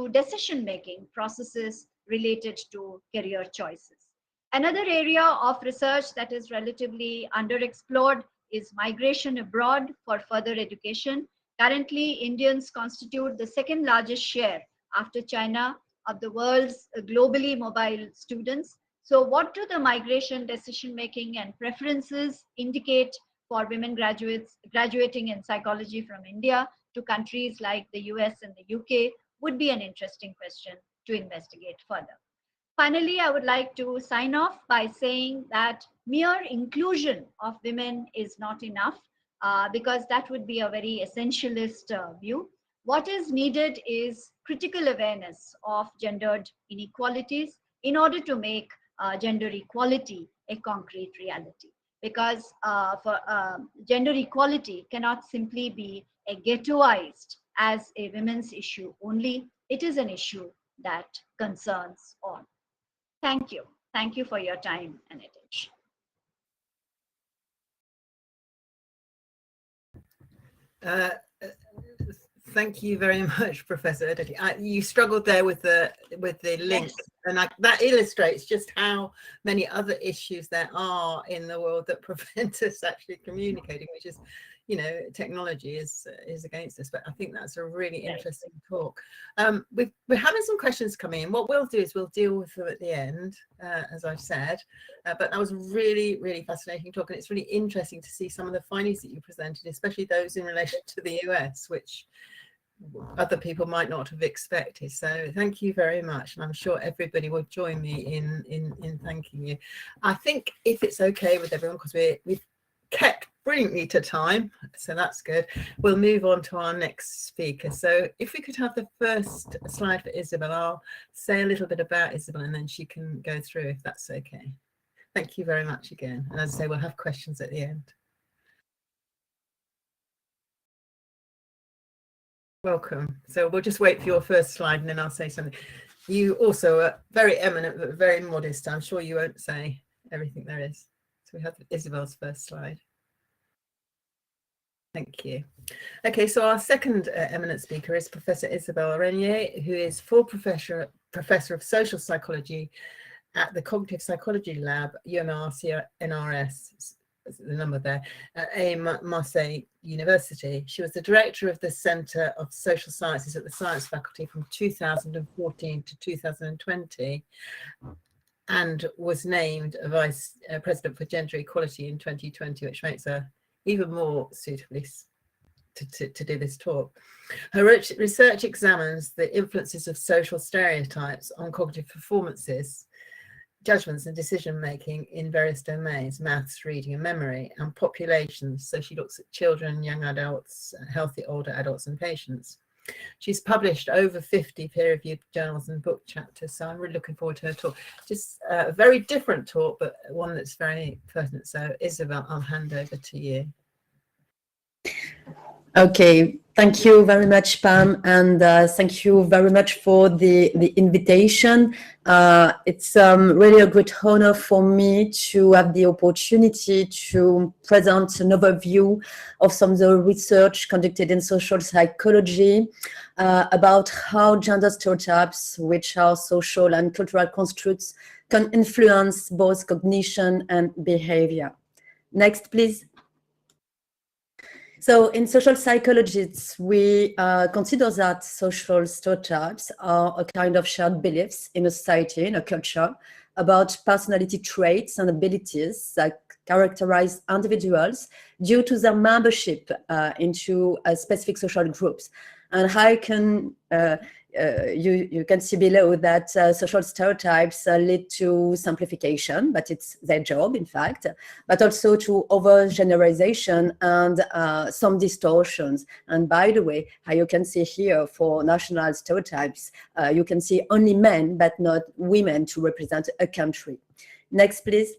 decision-making processes related to career choices. Another area of research that is relatively underexplored is migration abroad for further education. Currently, Indians constitute the second largest share after China of the world's globally mobile students. So what do the migration decision-making and preferences indicate for women graduating in psychology from India to countries like the US and the UK would be an interesting question to investigate further. Finally, I would like to sign off by saying that mere inclusion of women is not enough, because that would be a very essentialist view. What is needed is critical awareness of gendered inequalities in order to make gender equality a concrete reality. Because gender equality cannot simply be ghettoized as a women's issue only. It is an issue that concerns all. Thank you. Thank you for your time and attention. Thank you very much, Professor Aditi. You struggled there with the link, yes. And that illustrates just how many other issues there are in the world that prevent us actually communicating, which is, you know, technology is against us. But I think that's a really interesting talk. We're having some questions coming in. What we'll do is we'll deal with them at the end, as I've said. But that was really, really fascinating talk, and it's really interesting to see some of the findings that you presented, especially those in relation to the US, which other people might not have expected. So thank you very much, and I'm sure everybody will join me in thanking you. I think, if it's okay with everyone, because we've kept brilliantly to time, so that's good, we'll move on to our next speaker. So if we could have the first slide for Isabel, I'll say a little bit about Isabel and then she can go through, if that's okay. Thank you very much again, and as I say, we'll have questions at the end. Welcome. So we'll just wait for your first slide and then I'll say something. You also are very eminent but very modest. I'm sure you won't say everything there is. So we have Isabel's first slide. Thank you. Okay, so our second eminent speaker is Professor Isabelle Renier, who is full professor of social psychology at the Cognitive Psychology Lab, UMR NRS, the number there, at Marseille University. She was the director of the Center of Social Sciences at the Science Faculty from 2014 to 2020, and was named a Vice President for Gender Equality in 2020, which makes her even more suitably to do this talk. Her research examines the influences of social stereotypes on cognitive performances, judgments and decision-making in various domains: maths, reading and memory, and populations. So she looks at children, young adults, healthy older adults and patients. She's published over 50 peer-reviewed journals and book chapters, so I'm really looking forward to her talk. Just a very different talk, but one that's very pertinent. So Isabel, I'll hand over to you. Okay, Thank you very much, Pam, and thank you very much for the invitation. It's really a great honor for me to have the opportunity to present an overview of some of the research conducted in social psychology about how gender stereotypes, which are social and cultural constructs, can influence both cognition and behavior. Next, please. So in social psychology, we consider that social stereotypes are a kind of shared beliefs in a society, in a culture, about personality traits and abilities that characterize individuals due to their membership into specific social groups. And I can you can see below that social stereotypes lead to simplification, but it's their job, in fact, but also to overgeneralization and some distortions. And by the way, how you can see here for national stereotypes, you can see only men, but not women to represent a country. Next, please.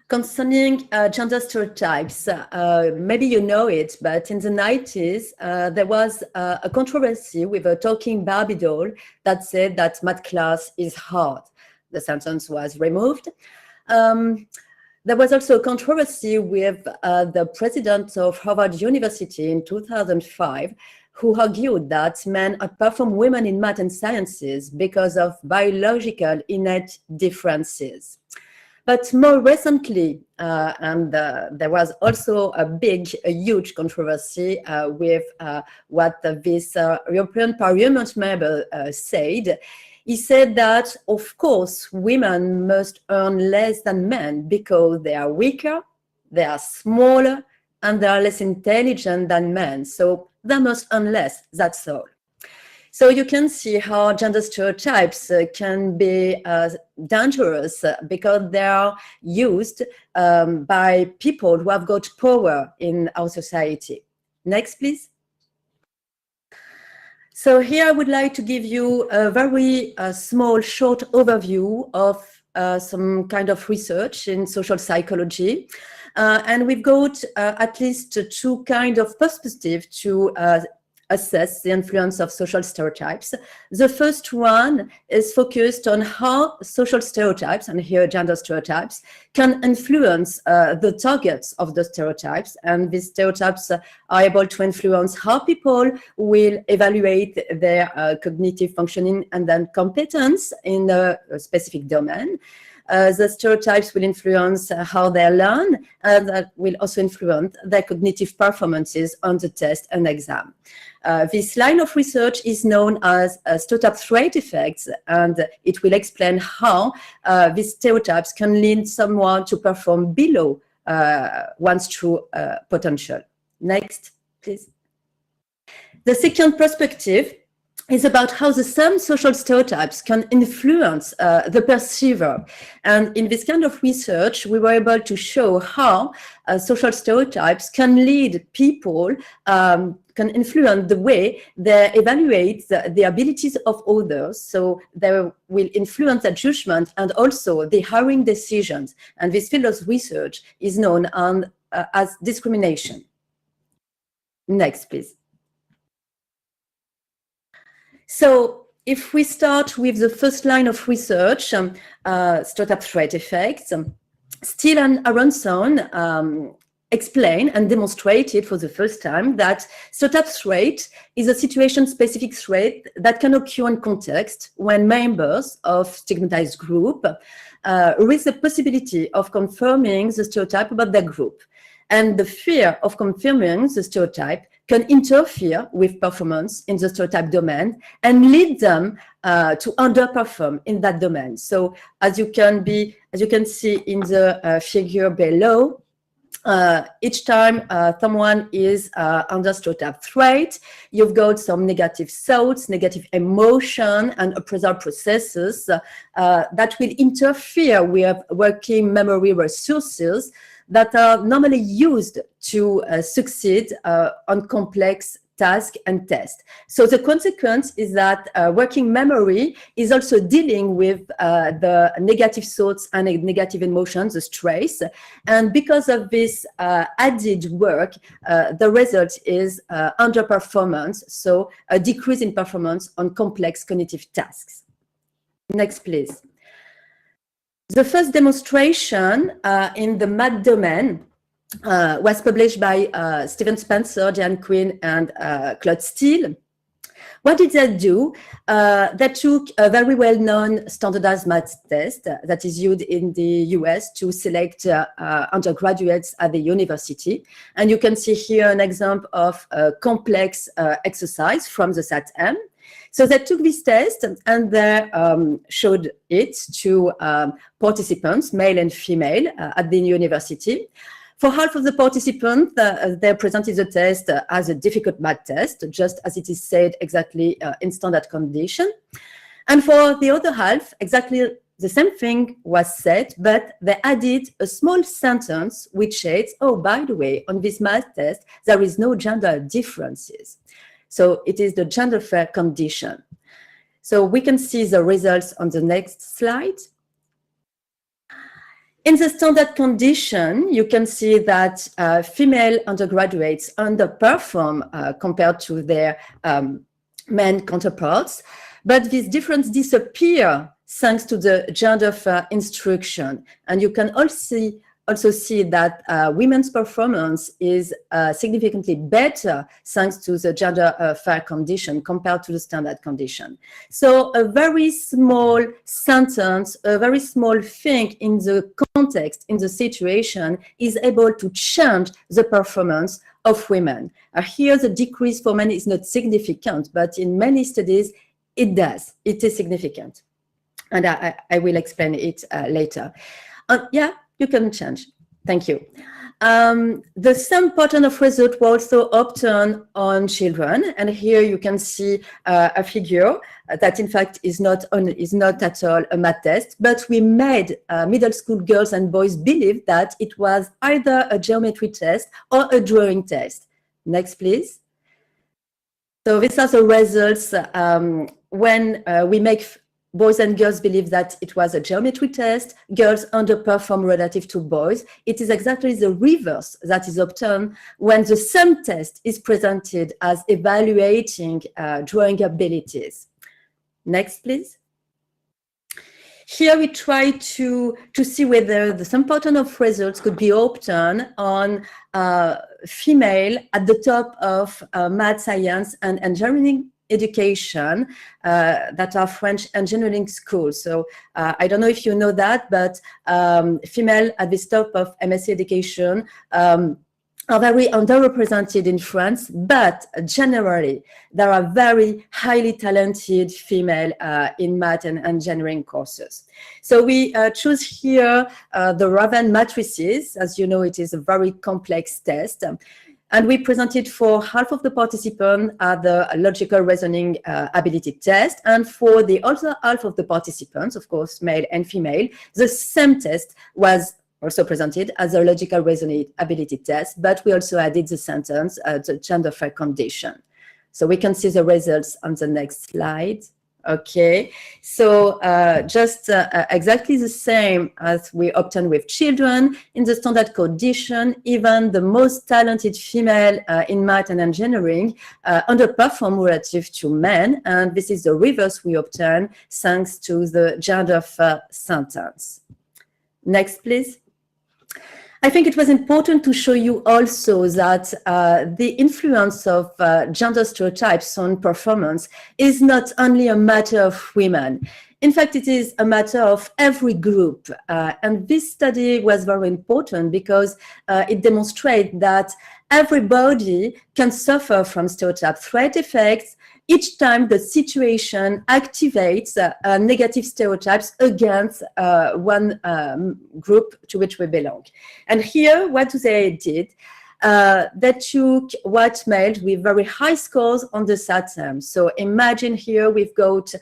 Concerning gender stereotypes, maybe you know it, but in the 90s, there was a controversy with a talking Barbie doll that said that math class is hard. The sentence was removed. There was also a controversy with the president of Harvard University in 2005, who argued that men outperform women in math and sciences because of biological innate differences. But more recently, there was also a huge controversy with what this European Parliament member said. He said that, of course, women must earn less than men because they are weaker, they are smaller, and they are less intelligent than men. So they must earn less, that's all. So you can see how gender stereotypes can be dangerous because they are used by people who have got power in our society. Next, please. So here I would like to give you a very small, short overview of some kind of research in social psychology. And we've got at least two kinds of perspectives to assess the influence of social stereotypes. The first one is focused on how social stereotypes, and here gender stereotypes, can influence the targets of the stereotypes. And these stereotypes are able to influence how people will evaluate their cognitive functioning and then competence in a specific domain. The stereotypes will influence how they learn, and that will also influence their cognitive performances on the test and exam. This line of research is known as stereotype trait effects, and it will explain how these stereotypes can lead someone to perform below one's true potential. Next, please. The second perspective is about how the same social stereotypes can influence the perceiver. And in this kind of research, we were able to show how social stereotypes can lead people, can influence the way they evaluate the abilities of others. So they will influence their judgment and also the hiring decisions. And this field of research is known as discrimination. Next, please. So if we start with the first line of research, stereotype trait effects, Steele and Aronson explained and demonstrated for the first time that stereotype trait is a situation-specific trait that can occur in context when members of stigmatized group risk the possibility of confirming the stereotype about their group. And the fear of confirming the stereotype can interfere with performance in the stereotype domain and lead them to underperform in that domain. So as you can see in the figure below, each time someone is under stereotype trait, you've got some negative thoughts, negative emotion, and appraisal processes that will interfere with working memory resources that are normally used to succeed on complex task and test. So the consequence is that working memory is also dealing with the negative thoughts and negative emotions, the stress. And because of this added work, the result is underperformance, so a decrease in performance on complex cognitive tasks. Next, please. The first demonstration in the math domain was published by Stephen Spencer, Jan Quinn, and Claude Steele. What did they do? They took a very well-known standardized math test that is used in the US to select undergraduates at the university. And you can see here an example of a complex exercise from the SAT-M. So they took this test and they showed it to participants, male and female, at the university. For half of the participants, they presented the test as a difficult math test, just as it is said exactly in standard condition. And for the other half, exactly the same thing was said, but they added a small sentence which says, oh, by the way, on this math test, there is no gender differences. So it is the gender fair condition. So we can see the results on the next slide. In the standard condition, you can see that female undergraduates underperform compared to their men counterparts, but this difference disappears thanks to the gender fair instruction. And you can also see that women's performance is significantly better thanks to the gender fair condition compared to the standard condition. So a very small sentence, a very small thing in the context, in the situation, is able to change the performance of women. Here the decrease for men is not significant, but in many studies it does. It is significant. And I will explain it later. Yeah. You can change. Thank you. The same pattern of result was also obtained on children. And here you can see a figure that in fact is not at all a math test, but we made middle school girls and boys believe that it was either a geometry test or a drawing test. Next, please. So these are the results when we make boys and girls believe that it was a geometry test. Girls underperform relative to boys. It is exactly the reverse that is obtained when the same test is presented as evaluating drawing abilities. Next, please. Here we try to see whether the same pattern of results could be obtained on female at the top of math, science, and engineering education that are French engineering schools. So I don't know if you know that, but female at the top of MSc education are very underrepresented in France, but generally there are very highly talented female in math and engineering courses. So we choose here the Raven matrices. As you know, it is a very complex test. And we presented for half of the participants the logical reasoning ability test. And for the other half of the participants, of course, male and female, the same test was also presented as a logical reasoning ability test, but we also added the sentence, the gender fair condition. So we can see the results on the next slide. Okay, so just exactly the same as we obtained with children. In the standard condition, even the most talented female in math and engineering underperform relative to men, and this is the reverse we obtain thanks to the gender fair sentence. Next, please. I think it was important to show you also that the influence of gender stereotypes on performance is not only a matter of women. In fact, it is a matter of every group. And this study was very important because it demonstrates that everybody can suffer from stereotype threat effects each time the situation activates negative stereotypes against one group to which we belong. And here, what they did, They took white males with very high scores on the SAT. So imagine here we've got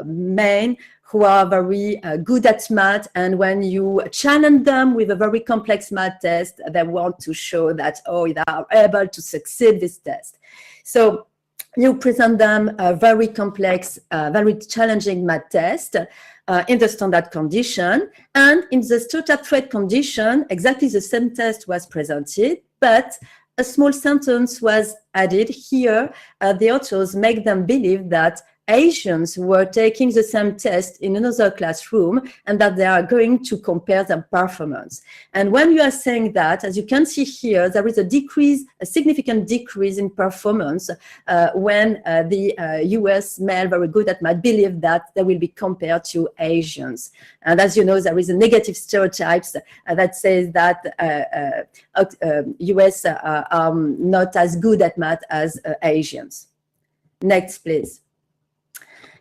men who are very good at math, and when you challenge them with a very complex math test, they want to show that, oh, they are able to succeed this test. So you present them a very complex, very challenging math test in the standard condition, and in the stored-up threat condition, exactly the same test was presented, but a small sentence was added here. The authors make them believe that Asians were taking the same test in another classroom and that they are going to compare their performance. And when you are saying that, as you can see here, there is a decrease, a significant decrease in performance when the US male very good at math believe that they will be compared to Asians. And as you know, there is a negative stereotypes that says that US are not as good at math as Asians. Next, please.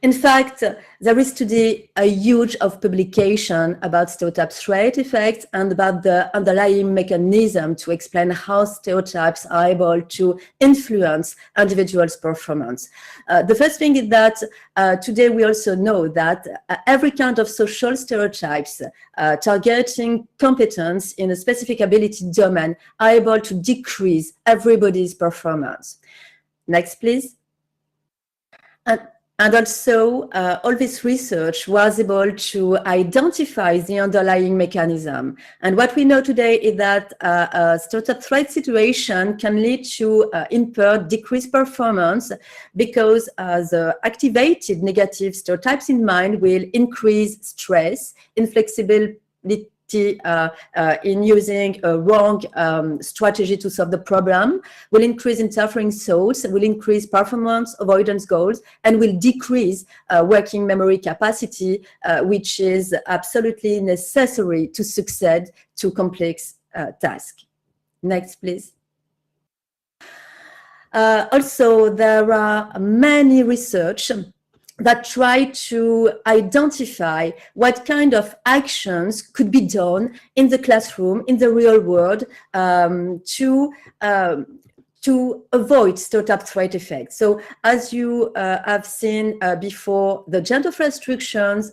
In fact, there is today a huge of publication about stereotype threat effects and about the underlying mechanism to explain how stereotypes are able to influence individuals' performance. The first thing is that today we also know that every kind of social stereotypes targeting competence in a specific ability domain are able to decrease everybody's performance. Next, please. And also, all this research was able to identify the underlying mechanism. And what we know today is that a stereotype threat situation can lead to impaired, decreased performance because the activated negative stereotypes in mind will increase stress, inflexibility, in using a wrong strategy to solve the problem, will increase interfering thoughts, will increase performance avoidance goals, and will decrease working memory capacity, which is absolutely necessary to succeed to complex tasks. Next, please. Also, there are many research that try to identify what kind of actions could be done in the classroom, in the real world, to avoid stereotype threat effects. So as you have seen before, the gender restrictions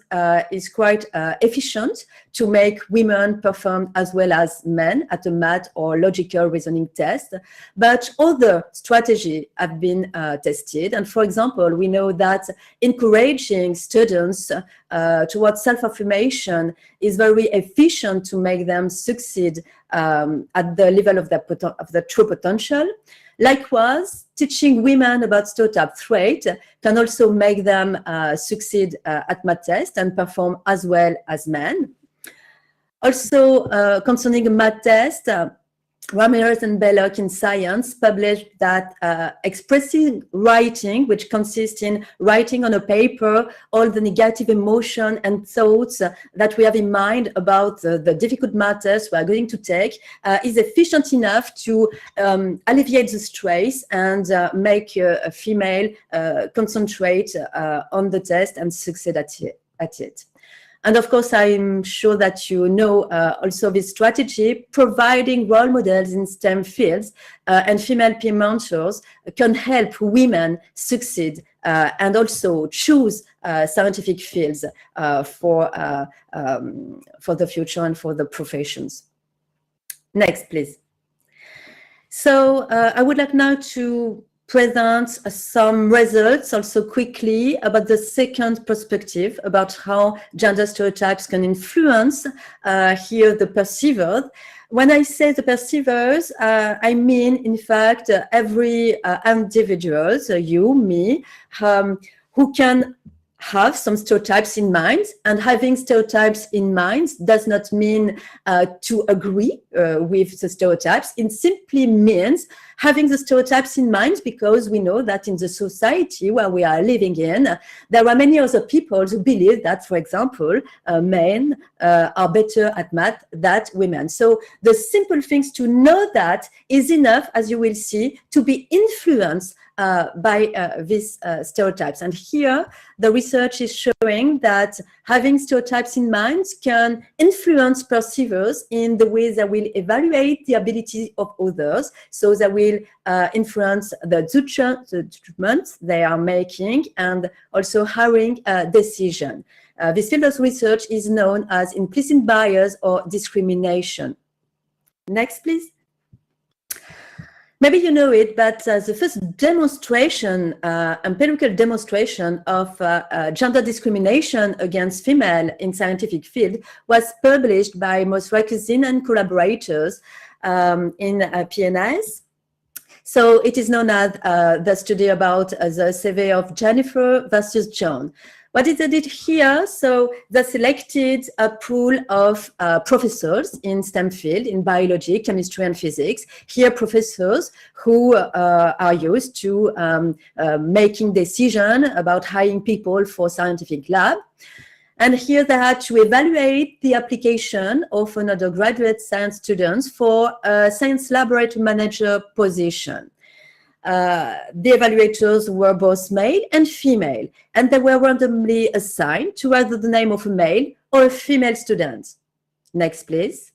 is quite efficient to make women perform as well as men at a math or logical reasoning test. But other strategies have been tested. And for example, we know that encouraging students towards self-affirmation is very efficient to make them succeed at the level of the true potential. Likewise, teaching women about stereotype threat can also make them succeed at math test and perform as well as men. Also, concerning a math test, Ramirez and Belloc in Science published that expressive writing, which consists in writing on a paper all the negative emotion and thoughts that we have in mind about the difficult matters we are going to take, is efficient enough to alleviate the stress and make a female concentrate on the test and succeed at it. And of course, I'm sure that you know also this strategy, providing role models in STEM fields and female peer mentors can help women succeed and also choose scientific fields for the future and for the professions. Next, please. So I would like now to present some results also quickly about the second perspective about how gender stereotypes can influence here the perceivers. When I say the perceivers, I mean, in fact, every individual, so you, me, who can have some stereotypes in mind, and having stereotypes in mind does not mean to agree with the stereotypes. It simply means having the stereotypes in mind because we know that in the society where we are living in, there are many other people who believe that, for example, men are better at math than women. So the simple things to know that is enough, as you will see, to be influenced by these stereotypes. And here, the research is showing that having stereotypes in mind can influence perceivers in the way they will evaluate the ability of others. So they will influence the judgment they are making and also hiring a decision. This field of research is known as implicit bias or discrimination. Next, please. Maybe you know it, but the first demonstration, empirical demonstration of gender discrimination against female in scientific field was published by Maras and collaborators in PNAS. So it is known as the study about the survey of Jennifer versus John. What they did here, so they selected a pool of professors in STEM field, in biology, chemistry, and physics. Here, professors who are used to making decisions about hiring people for scientific lab. And here they had to evaluate the application of an undergraduate science students for a science laboratory manager position. The evaluators were both male and female, and they were randomly assigned to either the name of a male or a female student. Next, please.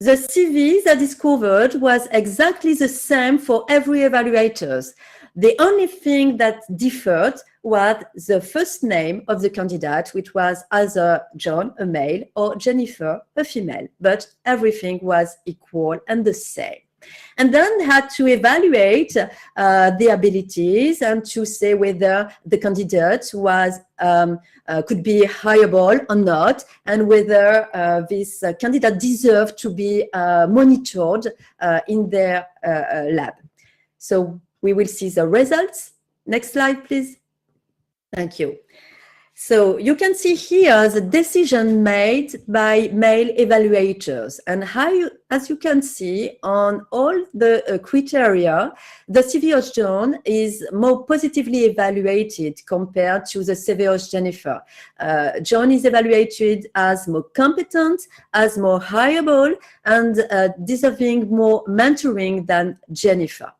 The CV they discovered was exactly the same for every evaluators. The only thing that differed was the first name of the candidate, which was either John, a male, or Jennifer, a female, but everything was equal and the same. And then had to evaluate the abilities and to say whether the candidate was could be hireable or not, and whether this candidate deserved to be monitored in their lab. So we will see the results. Next slide, please. Thank you. So you can see here the decision made by male evaluators, and as you can see on all the criteria, the CV of John is more positively evaluated compared to the CV of Jennifer. John is evaluated as more competent, as more hireable, and deserving more mentoring than Jennifer.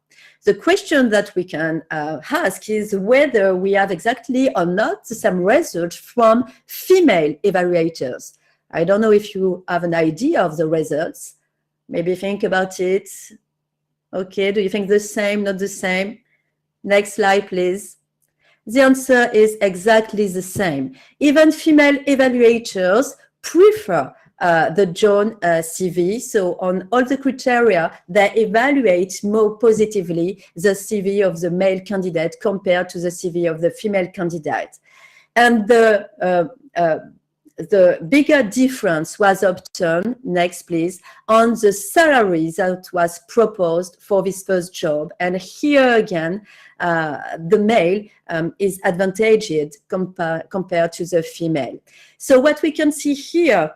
The question that we can ask is whether we have exactly or not the same result from female evaluators. I don't know if you have an idea of the results. Maybe think about it. Okay, do you think the same, not the same? Next slide, please. The answer is exactly the same. Even female evaluators prefer the John CV. So on all the criteria, they evaluate more positively the CV of the male candidate compared to the CV of the female candidate. And the bigger difference was obtained, next please, on the salary that was proposed for this first job. And here again, the male is advantaged compared to the female. So what we can see here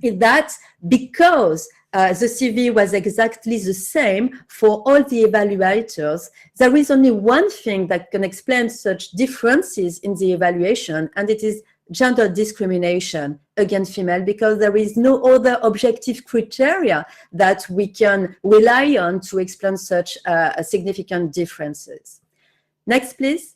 is that because the CV was exactly the same for all the evaluators, there is only one thing that can explain such differences in the evaluation, and it is gender discrimination against female, because there is no other objective criteria that we can rely on to explain such significant differences. Next, please.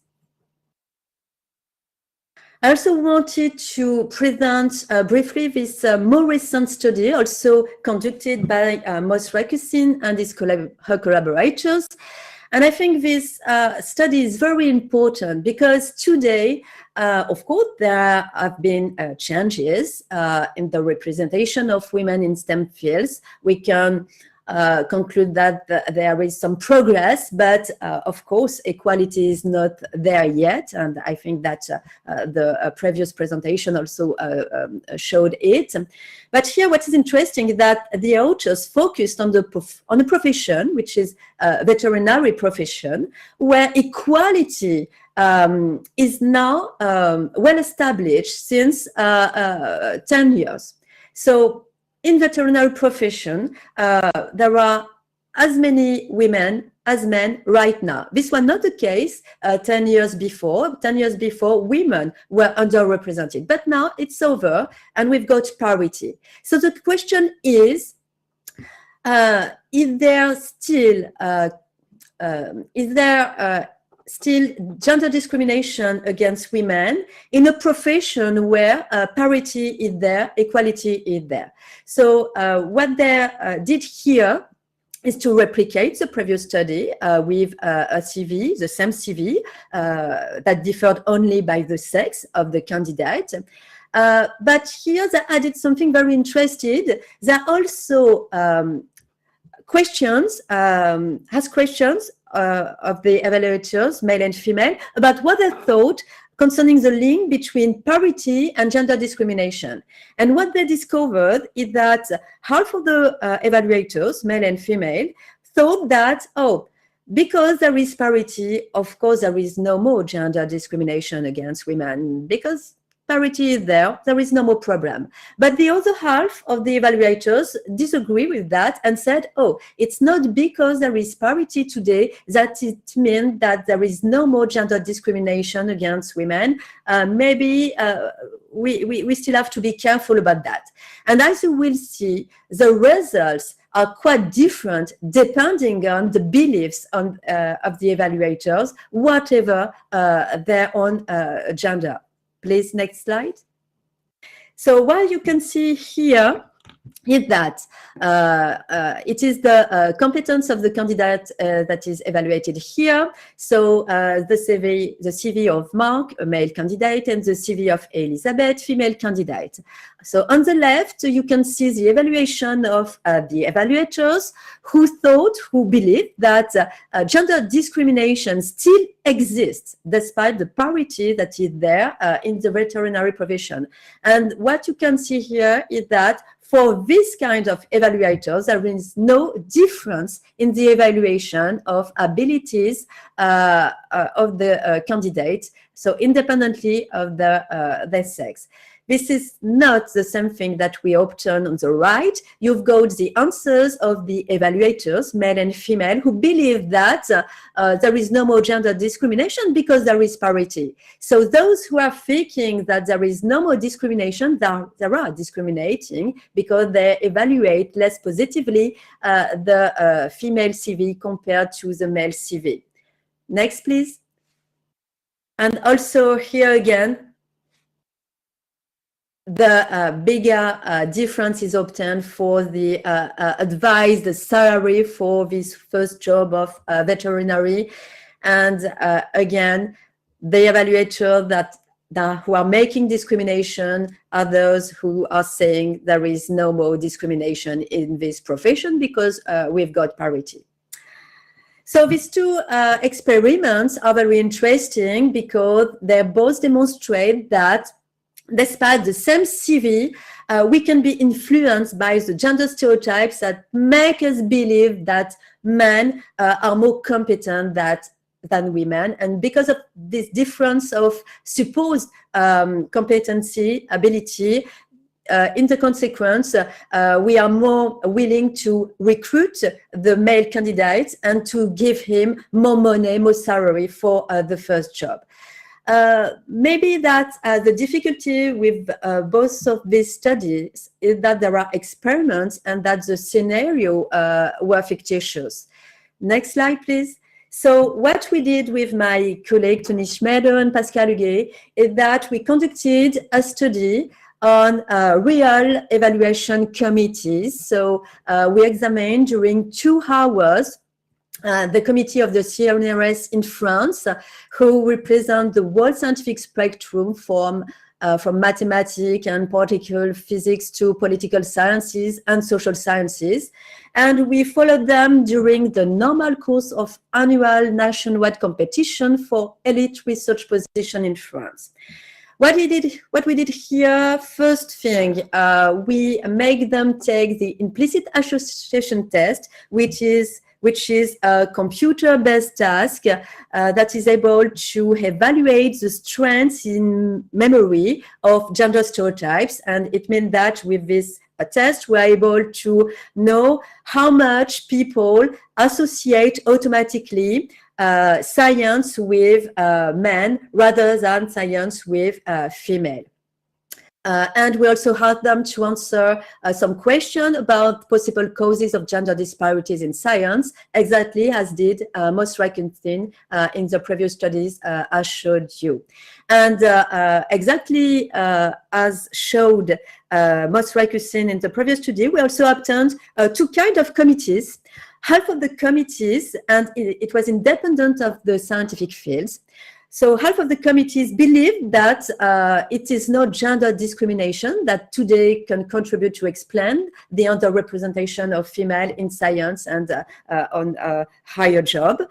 I also wanted to present briefly this more recent study, also conducted by Maras and her collaborators. And I think this study is very important because today, of course, there have been changes in the representation of women in STEM fields. We can conclude that there is some progress, but of course, equality is not there yet. And I think that the previous presentation also showed it. But here, what is interesting is that the authors focused on a profession, which is a veterinary profession, where equality is now well established since 10 years. So in veterinary profession, there are as many women as men right now. This was not the case 10 years before. 10 years before, women were underrepresented. But now it's over and we've got parity. So the question is there still is there still gender discrimination against women in a profession where parity is there, equality is there? So what they did here is to replicate the previous study with a CV, the same CV, that differed only by the sex of the candidate. But here they added something very interesting. There are also questions, ask questions of the evaluators, male and female, about what they thought concerning the link between parity and gender discrimination. And what they discovered is that half of the evaluators, male and female, thought that, oh, because there is parity, of course, there is no more gender discrimination against women, because parity is there, there is no more problem. But the other half of the evaluators disagree with that and said, oh, it's not because there is parity today that it means that there is no more gender discrimination against women. Maybe we still have to be careful about that. And as you will see, the results are quite different depending on the beliefs of the evaluators, whatever their own gender. Please, next slide. So what you can see here is that it is the competence of the candidate that is evaluated here. So the CV of Mark, a male candidate, and the CV of Elizabeth, female candidate. So on the left, you can see the evaluation of the evaluators who believed that gender discrimination still exists despite the parity that is there in the veterinary profession. And what you can see here is that for this kind of evaluators, there is no difference in the evaluation of abilities of the candidate, so independently of their sex. This is not the same thing that we obtain on the right. You've got the answers of the evaluators, male and female, who believe that there is no more gender discrimination because there is parity. So those who are thinking that there is no more discrimination, there are discriminating because they evaluate less positively the female CV compared to the male CV. Next, please. And also here again, the bigger difference is obtained for the advised salary for this first job of veterinary. And again, the evaluator who are making discrimination are those who are saying there is no more discrimination in this profession because we've got parity. So these two experiments are very interesting because they both demonstrate that despite the same CV, we can be influenced by the gender stereotypes that make us believe that men are more competent than women. And because of this difference of supposed competency, ability, in the consequence, we are more willing to recruit the male candidates and to give him more money, more salary for the first job. Maybe that the difficulty with both of these studies is that there are experiments and that the scenario were fictitious. Next slide, please. So what we did with my colleague Tony Schmeder and Pascal Huguet is that we conducted a study on real evaluation committees. So we examined during 2 hours the committee of the CEST in France, who represent the whole scientific spectrum from mathematics and particle physics to political sciences and social sciences. And we followed them during the normal course of annual nationwide competition for elite research position in France. What we did here, first thing, we make them take the implicit association test, which is a computer-based task that is able to evaluate the strengths in memory of gender stereotypes. And it means that with this test, we're able to know how much people associate automatically science with men rather than science with female. And we also had them to answer some questions about possible causes of gender disparities in science, exactly as did Moss Rakusin in the previous studies I showed you. And exactly as showed Moss Rakusin in the previous study, we also obtained two kinds of committees. Half of the committees, and it was independent of the scientific fields, so half of the committees believe that it is not gender discrimination that today can contribute to explain the underrepresentation of female in science and on a higher job.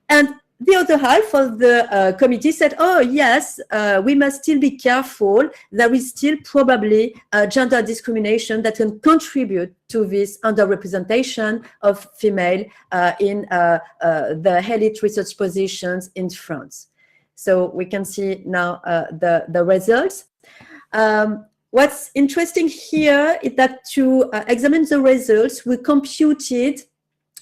And the other half of the committee said, oh, yes, we must still be careful. There is still probably gender discrimination that can contribute to this underrepresentation of female in the elite research positions in France. So we can see now the results. What's interesting here is that to examine the results, we computed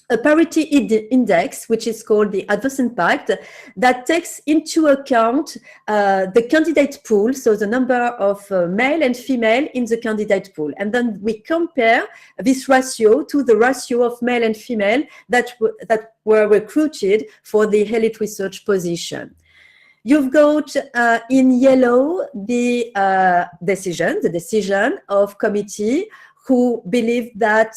a parity index, which is called the adverse impact, that takes into account the candidate pool, so the number of male and female in the candidate pool. And then we compare this ratio to the ratio of male and female that were recruited for the elite research position. You've got in yellow the decision of committee who believe that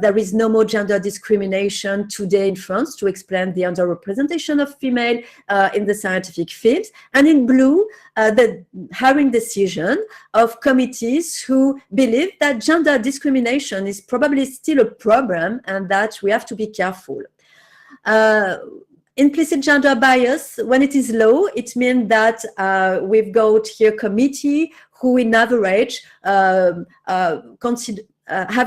there is no more gender discrimination today in France to explain the underrepresentation of female in the scientific fields. And in blue, the hiring decision of committees who believe that gender discrimination is probably still a problem and that we have to be careful. Implicit gender bias, when it is low, it means that we've got here committee who in average have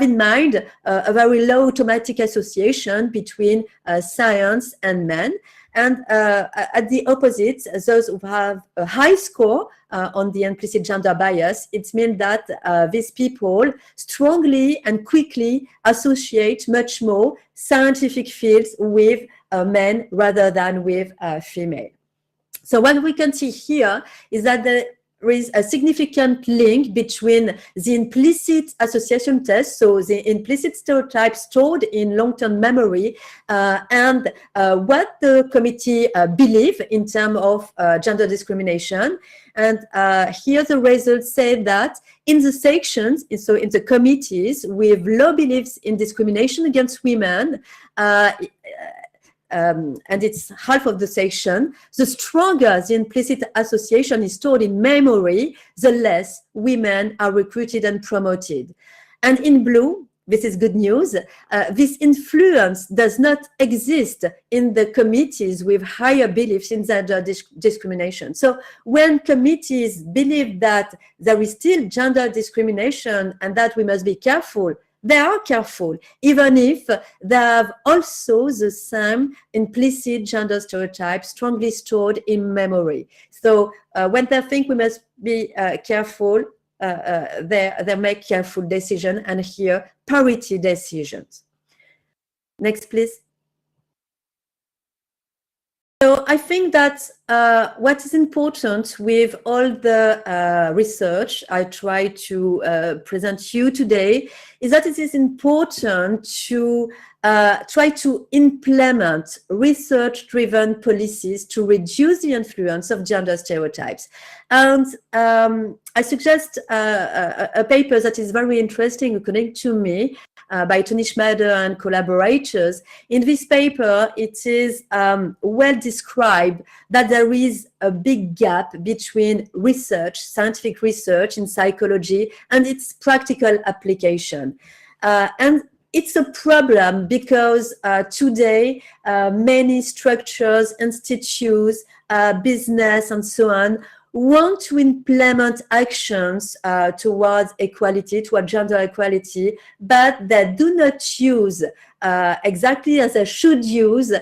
in mind a very low automatic association between science and men. And at the opposite, those who have a high score on the implicit gender bias, it means that these people strongly and quickly associate much more scientific fields with men rather than with female. So what we can see here is that there is a significant link between the implicit association test, so the implicit stereotypes stored in long-term memory, and what the committee believe in terms of gender discrimination. And here the results say that in the sections, so in the committees with low beliefs in discrimination against women, and it's half of the section, the stronger the implicit association is stored in memory, the less women are recruited and promoted. And in blue, this is good news, this influence does not exist in the committees with higher beliefs in gender discrimination. So when committees believe that there is still gender discrimination and that we must be careful, they are careful, even if they have also the same implicit gender stereotypes strongly stored in memory. So when they think we must be careful, they make careful decisions, and here parity decisions. Next, please. So I think that what is important with all the research I try to present you today is that it is important to try to implement research-driven policies to reduce the influence of gender stereotypes. And I suggest a paper that is very interesting according to me by Tony Schneider and collaborators. In this paper, it is well described that there is a big gap between research, scientific research in psychology, and its practical application. And it's a problem because today many structures, institutes, business, and so on want to implement actions towards equality, toward gender equality, but they do not use exactly as they should use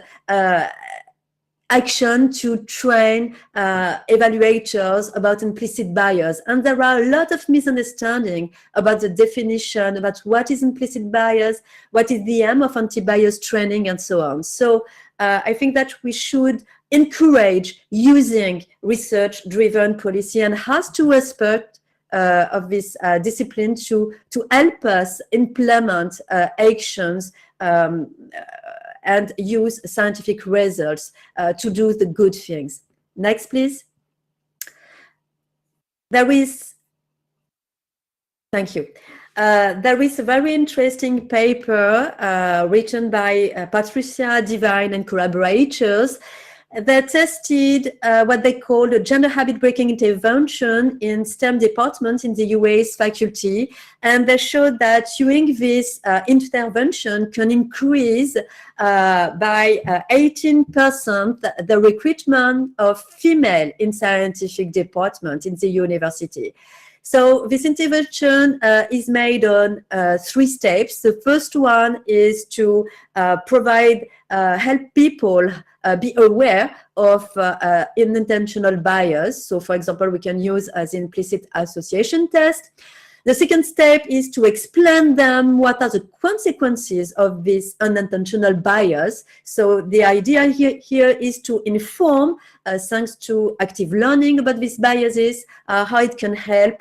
action to train evaluators about implicit bias. And there are a lot of misunderstanding about the definition, about what is implicit bias, what is the aim of anti-bias training, and so on. So I think that we should encourage using research-driven policy and has to respect discipline to help us implement actions and use scientific results to do the good things. Next, please. Thank you. There is a very interesting paper written by Patricia Devine and collaborators that tested what they called a gender habit-breaking intervention in STEM departments in the US faculty. And they showed that doing this intervention can increase by 18% the recruitment of female in scientific departments in the university. So this intervention is made on 3 steps. The first one is to help people be aware of unintentional bias. So, for example, we can use as implicit association test. The second step is to explain them what are the consequences of this unintentional bias. So the idea here is to inform, thanks to active learning about these biases, how it can help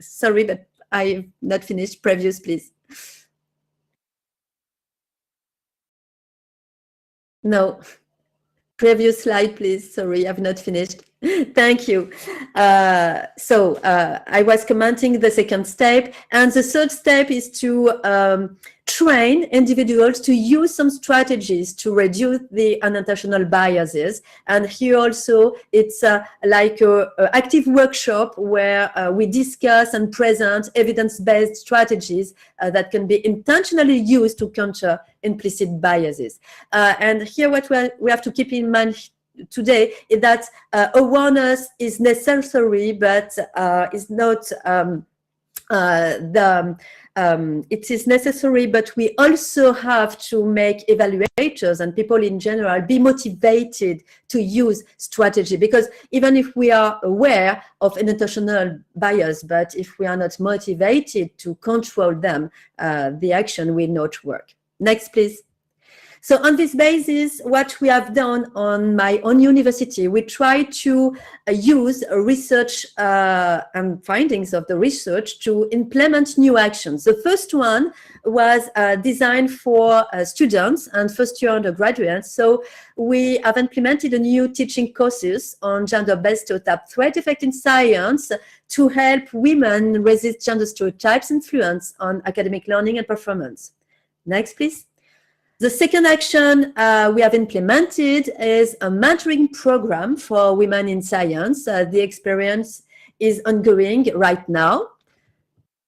sorry, but I've not finished. Previous, please. No. Previous slide, please. Sorry, I've not finished. Thank you. I was commenting the second step. And the third step is to train individuals to use some strategies to reduce the unintentional biases. And here also, it's like an active workshop where we discuss and present evidence-based strategies that can be intentionally used to counter implicit biases. And here what we have to keep in mind today is that awareness is necessary, but is not it is necessary, but we also have to make evaluators and people in general be motivated to use strategy, because even if we are aware of unintentional bias, but if we are not motivated to control them, the action will not work. Next, please. So on this basis, what we have done on my own university, we try to use research and findings of the research to implement new actions. The first one was designed for students and first-year undergraduates. So we have implemented a new teaching courses on gender-based stereotype threat effect in science to help women resist gender stereotypes influence on academic learning and performance. Next, please. The second action we have implemented is a mentoring program for women in science. The experience is ongoing right now.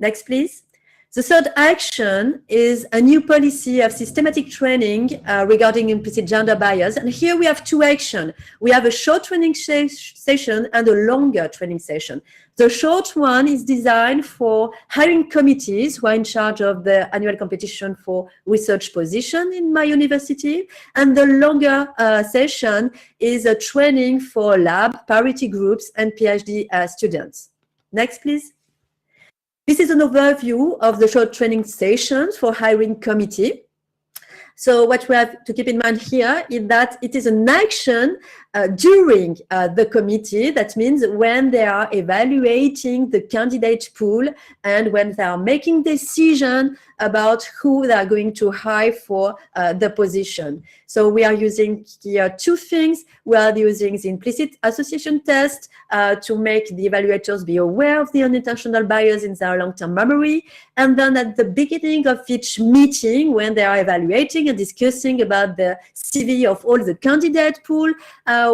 Next, please. The third action is a new policy of systematic training regarding implicit gender bias. And here we have 2 actions. We have a short training session and a longer training session. The short one is designed for hiring committees who are in charge of the annual competition for research position in my university. And the longer session is a training for lab, parity groups, and PhD students. Next, please. This is an overview of the short training sessions for hiring committee. So what we have to keep in mind here is that it is an action during the committee. That means when they are evaluating the candidate pool and when they are making decision about who they are going to hire for the position. So we are using here 2 things. We are using the implicit association test to make the evaluators be aware of the unintentional bias in their long-term memory. And then at the beginning of each meeting, when they are evaluating and discussing about the CV of all the candidate pool,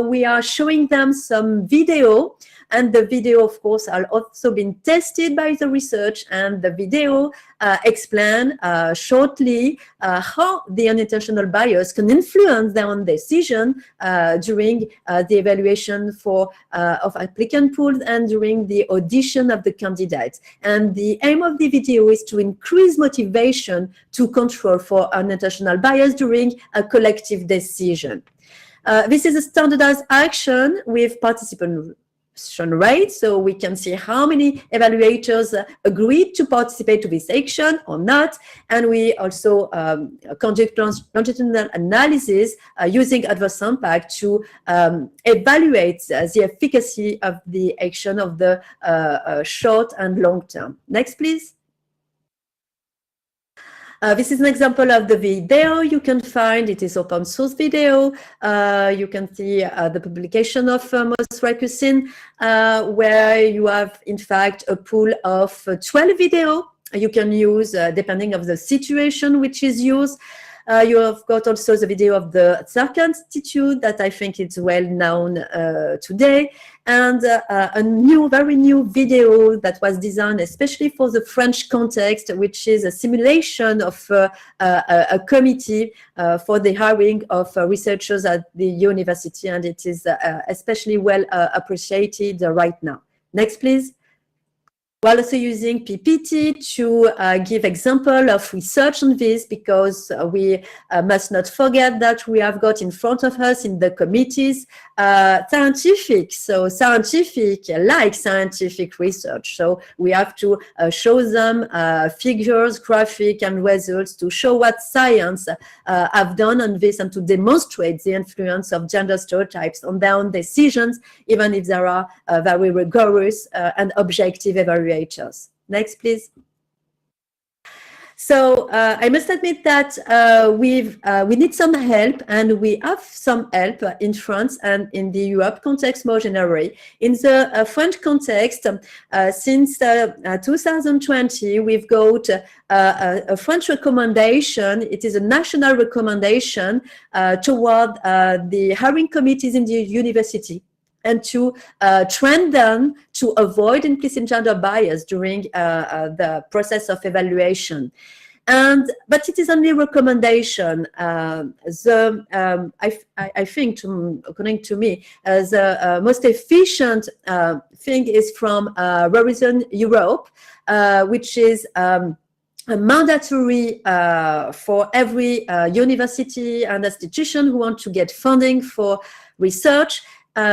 we are showing them some video. And the video, of course, are also been tested by the research, and the video explain shortly how the unintentional bias can influence their own decision during the evaluation of applicant pools and during the audition of the candidates. And the aim of the video is to increase motivation to control for unintentional bias during a collective decision. This is a standardized action with participant rate, so we can see how many evaluators agreed to participate to this action or not. And we also conduct longitudinal analysis using adverse impact to evaluate the efficacy of the action of the short and long term. Next, please. This is an example of the video you can find. It is open source video. You can see the publication of Most Recusin, where you have, in fact, a pool of 12 videos you can use depending on the situation which is used. You have got also the video of the Zarka Institute that I think is well known today, and a very new video that was designed especially for the French context, which is a simulation of a committee for the hiring of researchers at the university, and it is especially well appreciated right now. Next, please. We're also using PPT to give example of research on this, because we must not forget that we have got in front of us in the committees scientific research. So we have to show them figures, graphic, and results to show what science have done on this, and to demonstrate the influence of gender stereotypes on their own decisions, even if there are very rigorous and objective evaluations. Next, please. So I must admit that we need some help, and we have some help in France and in the Europe context more generally. In the French context, since 2020, we've got a French recommendation. It is a national recommendation toward the hiring committees in the university, and to train them to avoid implicit gender bias during the process of evaluation. But it is only a recommendation. I think, according to me, the most efficient thing is from Horizon Europe, which is mandatory for every university and institution who want to get funding for research.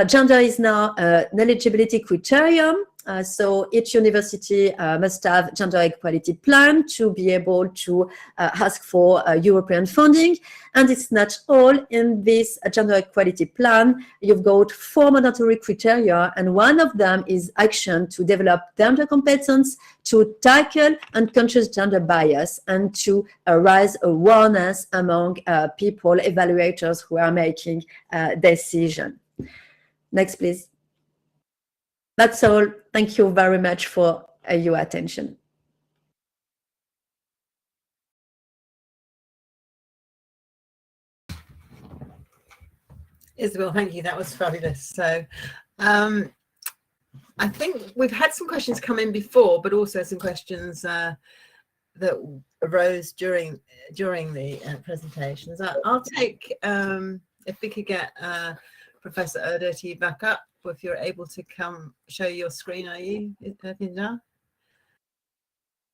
Gender is now an eligibility criterion. So each university must have gender equality plan to be able to ask for European funding. And it's not all in this gender equality plan. You've got 4 mandatory criteria, and one of them is action to develop gender competence, to tackle unconscious gender bias, and to raise awareness among people, evaluators who are making decisions. Next, please. That's all. Thank you very much for your attention. Isabel, thank you. That was fabulous. So I think we've had some questions come in before, but also some questions that arose during the presentations. I'll take, if we could get Professor Erdőty back up, if you're able to come show your screen. Are you, Linda?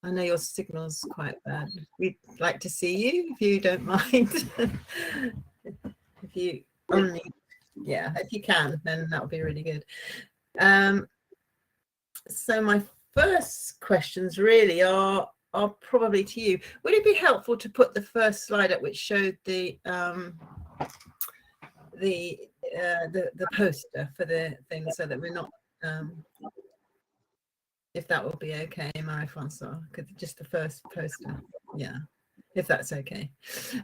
I know your signal's quite bad. We'd like to see you, if you don't mind. If you only, yeah, if you can, then that would be really good. So my first questions really are probably to you. Would it be helpful to put the first slide up, which showed the poster for the thing, so that we're not, if that will be okay, Marie-Françoise, just the first poster, yeah, if that's okay.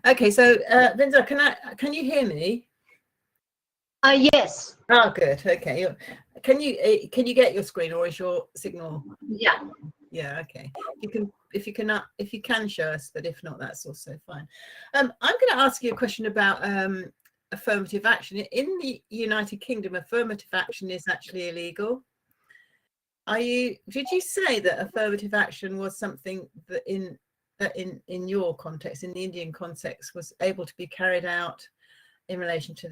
Okay, so Linda, can you hear me? Yes. Oh, good. Okay. Can you get your screen, or is your signal? Yeah. Yeah. Okay. If you can show us, but if not, that's also fine. I'm going to ask you a question about affirmative action. In the United Kingdom, affirmative action is actually illegal. Did you say that affirmative action was something that in your context, in the Indian context, was able to be carried out in relation to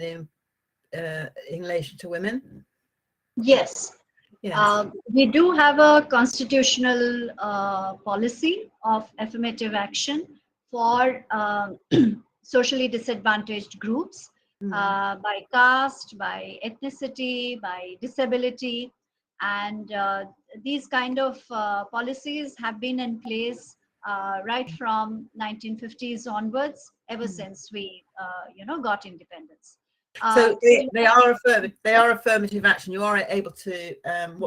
women? Yes. Yes. We do have a constitutional policy of affirmative action for socially disadvantaged groups, by caste, by ethnicity, by disability. And these kind of policies have been in place right from 1950s onwards, ever since we, got independence. So So they are affirmative action. You are able to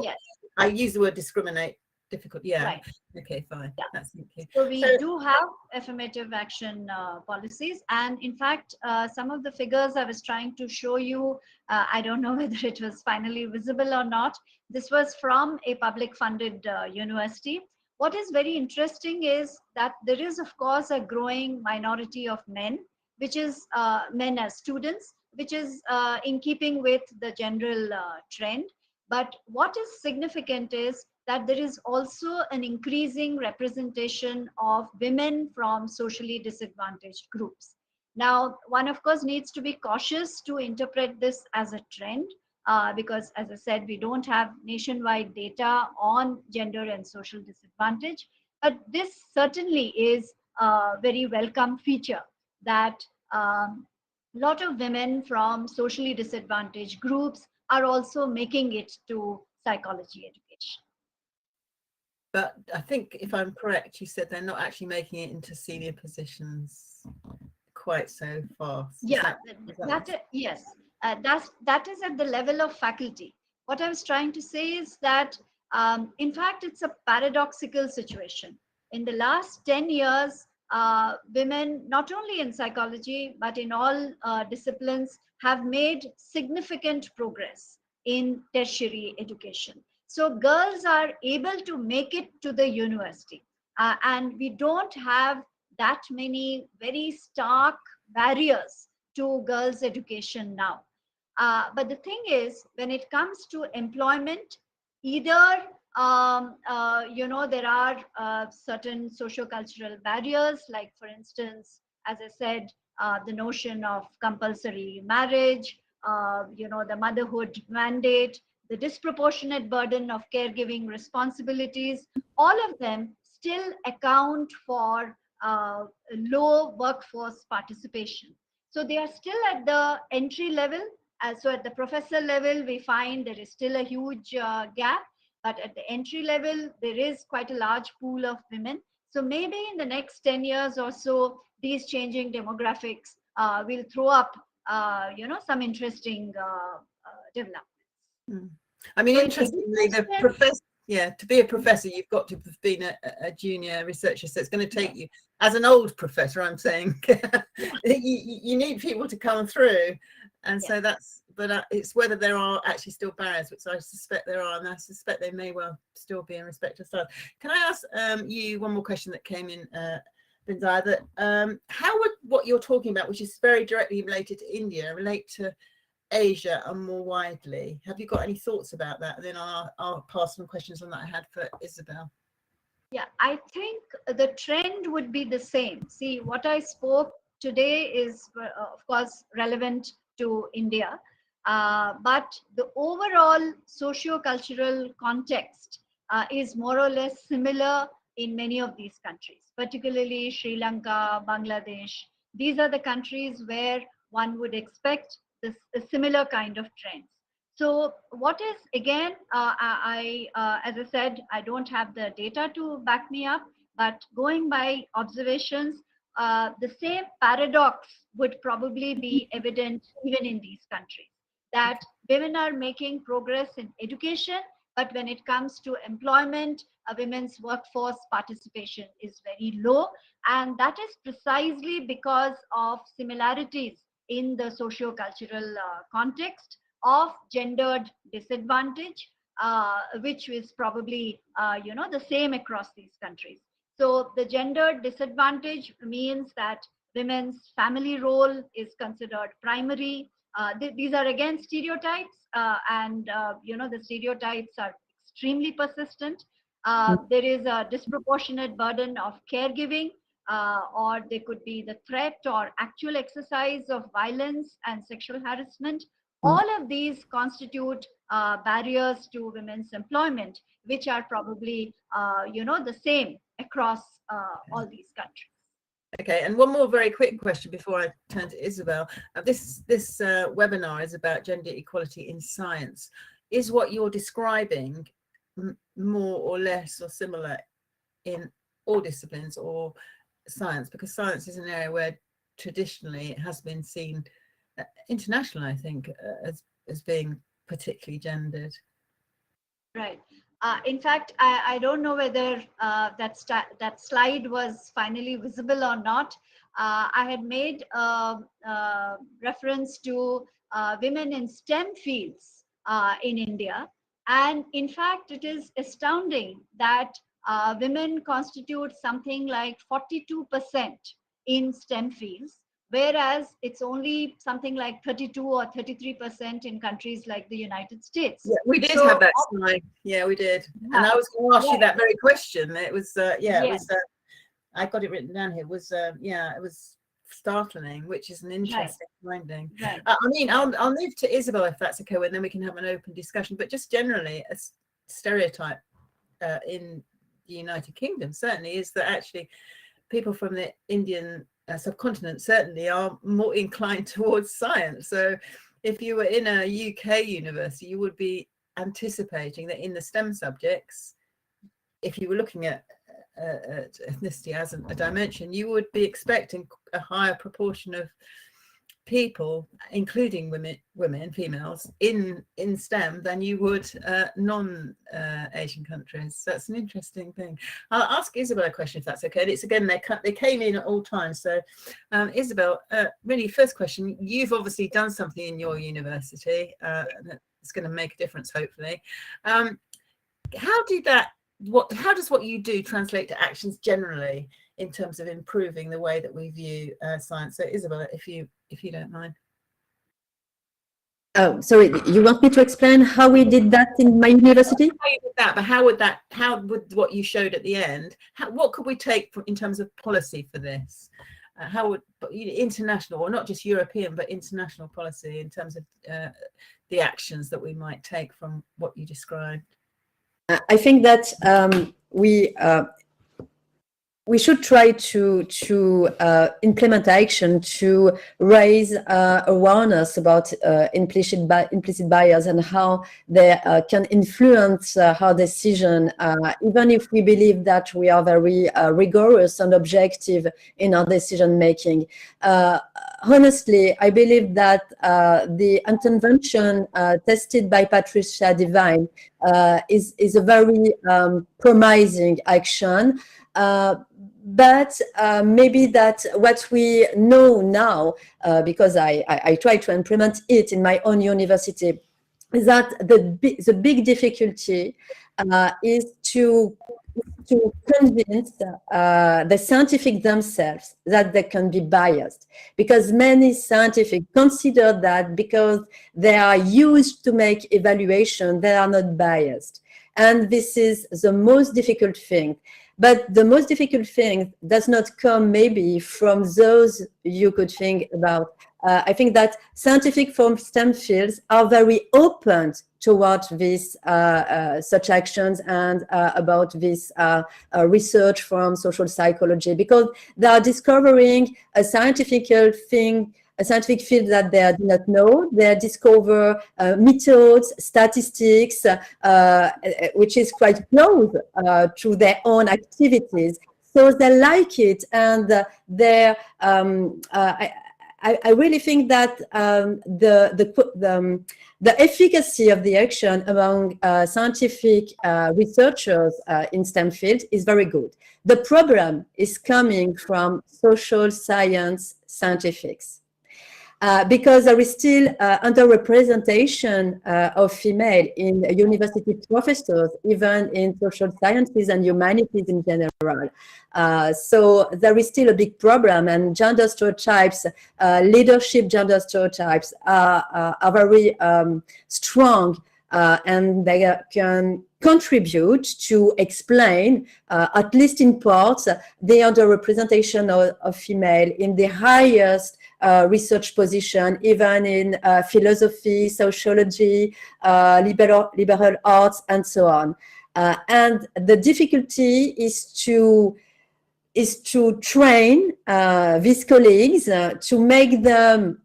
yes, I use the word discriminate. Difficult, yeah. right. Okay, fine. Yeah. That's okay. So we do have affirmative action policies, and in fact, some of the figures I was trying to show you, I don't know whether it was finally visible or not. This was from a public-funded university. What is very interesting is that there is, of course, a growing minority of men, which is men as students, which is in keeping with the general trend. But what is significant is that there is also an increasing representation of women from socially disadvantaged groups. Now, one of course needs to be cautious to interpret this as a trend because, as I said, we don't have nationwide data on gender and social disadvantage. But this certainly is a very welcome feature that a lot of women from socially disadvantaged groups are also making it to psychology education. But I think if I'm correct, you said they're not actually making it into senior positions quite so fast. Yeah, yes, that is at the level of faculty. What I was trying to say is that, in fact, it's a paradoxical situation. In the last 10 years, women, not only in psychology, but in all disciplines, have made significant progress in tertiary education. So girls are able to make it to the university. And we don't have that many very stark barriers to girls' education now. But the thing is, when it comes to employment, either there are certain socio-cultural barriers, like for instance, as I said, the notion of compulsory marriage, the motherhood mandate, the disproportionate burden of caregiving responsibilities, all of them still account for low workforce participation. So they are still at the entry level. So at the professor level, we find there is still a huge gap. But at the entry level, there is quite a large pool of women. So maybe in the next 10 years or so, these changing demographics will throw up, some interesting developments. I mean, So interestingly, the professor, to be a professor, you've got to have been a junior researcher. So it's going to take you, as an old professor, I'm saying, you need people to come through. And so that's, but it's whether there are actually still barriers, which I suspect there are, and I suspect they may well still be in respect to style. Can I ask you one more question that came in, Bindaya, that how would what you're talking about, which is very directly related to India, relate to Asia and more widely? Have you got any thoughts about that? And then I'll pass some questions on that I had for Isabel. Yeah, I think the trend would be the same. See, what I spoke today is, of course, relevant to India, but the overall socio-cultural context is more or less similar in many of these countries, particularly Sri Lanka, Bangladesh. These are the countries where one would expect a similar kind of trends. So what is, again, as I said, I don't have the data to back me up, but going by observations, the same paradox would probably be evident even in these countries, that women are making progress in education, but when it comes to employment, women's workforce participation is very low. And that is precisely because of similarities in the socio-cultural context of gendered disadvantage, which is probably the same across these countries. So the gendered disadvantage means that women's family role is considered primary. These are again stereotypes, and the stereotypes are extremely persistent. There is a disproportionate burden of caregiving, or there could be the threat or actual exercise of violence and sexual harassment. All of these constitute barriers to women's employment, which are probably, the same across all these countries. Okay, and one more very quick question before I turn to Isabel. This webinar is about gender equality in science. is what you're describing more or less or similar in all disciplines or science? Because science is an area where traditionally it has been seen internationally, I think, as being particularly gendered. Right. In fact, I don't know whether that slide was finally visible or not. I had made reference to women in STEM fields in India. And in fact, it is astounding that women constitute something like 42% in STEM fields, whereas it's only something like 32 or 33% in countries like the United States. Yeah, we did have that slide. Yeah, we did. Yeah. And I was going to ask you that very question. It was, it was, I got it written down here. It was, it was startling, which is an interesting finding. Right. I mean, I'll move to Isabel if that's okay, and then we can have an open discussion. But just generally, a stereotype in the United Kingdom certainly is that actually people from the Indian subcontinent certainly are more inclined towards science. So if you were in a UK university, you would be anticipating that in the STEM subjects, if you were looking at ethnicity as a dimension, you would be expecting a higher proportion of people, including women, females, in STEM than you would non-Asian countries. That's an interesting thing. I'll ask Isabel a question if that's okay. And it's again, they came in at all times. So Isabel, really first question, you've obviously done something in your university that's going to make a difference, hopefully. How does what you do translate to actions generally in terms of improving the way that we view science? So Isabel, if you don't mind. Oh, sorry, you want me to explain how we did that in my university? How you did that, but how would what you showed at the end, what could we take in terms of policy for this? How would international, or not just European, but international policy in terms of the actions that we might take from what you described? I think that we should try to implement action to raise awareness about implicit bias and how they can influence our decision, even if we believe that we are very rigorous and objective in our decision making. Honestly, I believe that the intervention tested by Patricia Devine is a very promising action. But maybe that what we know now, because I try to implement it in my own university, is that the big difficulty is to convince the scientific themselves that they can be biased, because many scientifics consider that because they are used to make evaluation, they are not biased. And this is the most difficult thing. But the most difficult thing does not come maybe from those you could think about. I think that scientific from STEM fields are very open towards this such actions and about this research from social psychology, because they are discovering a scientific thing, a scientific field that they do not know. They discover methods, statistics, which is quite close to their own activities. So they like it, and I really think that the efficacy of the action among scientific researchers in STEM field is very good. The problem is coming from social science scientifics. Because there is still underrepresentation of female in university professors, even in social sciences and humanities in general. So there is still a big problem, and gender stereotypes, leadership gender stereotypes are very strong, and they can contribute to explain, at least in part, the underrepresentation of female in the highest research position, even in philosophy, sociology, liberal arts, and so on. And the difficulty is to train these colleagues to make them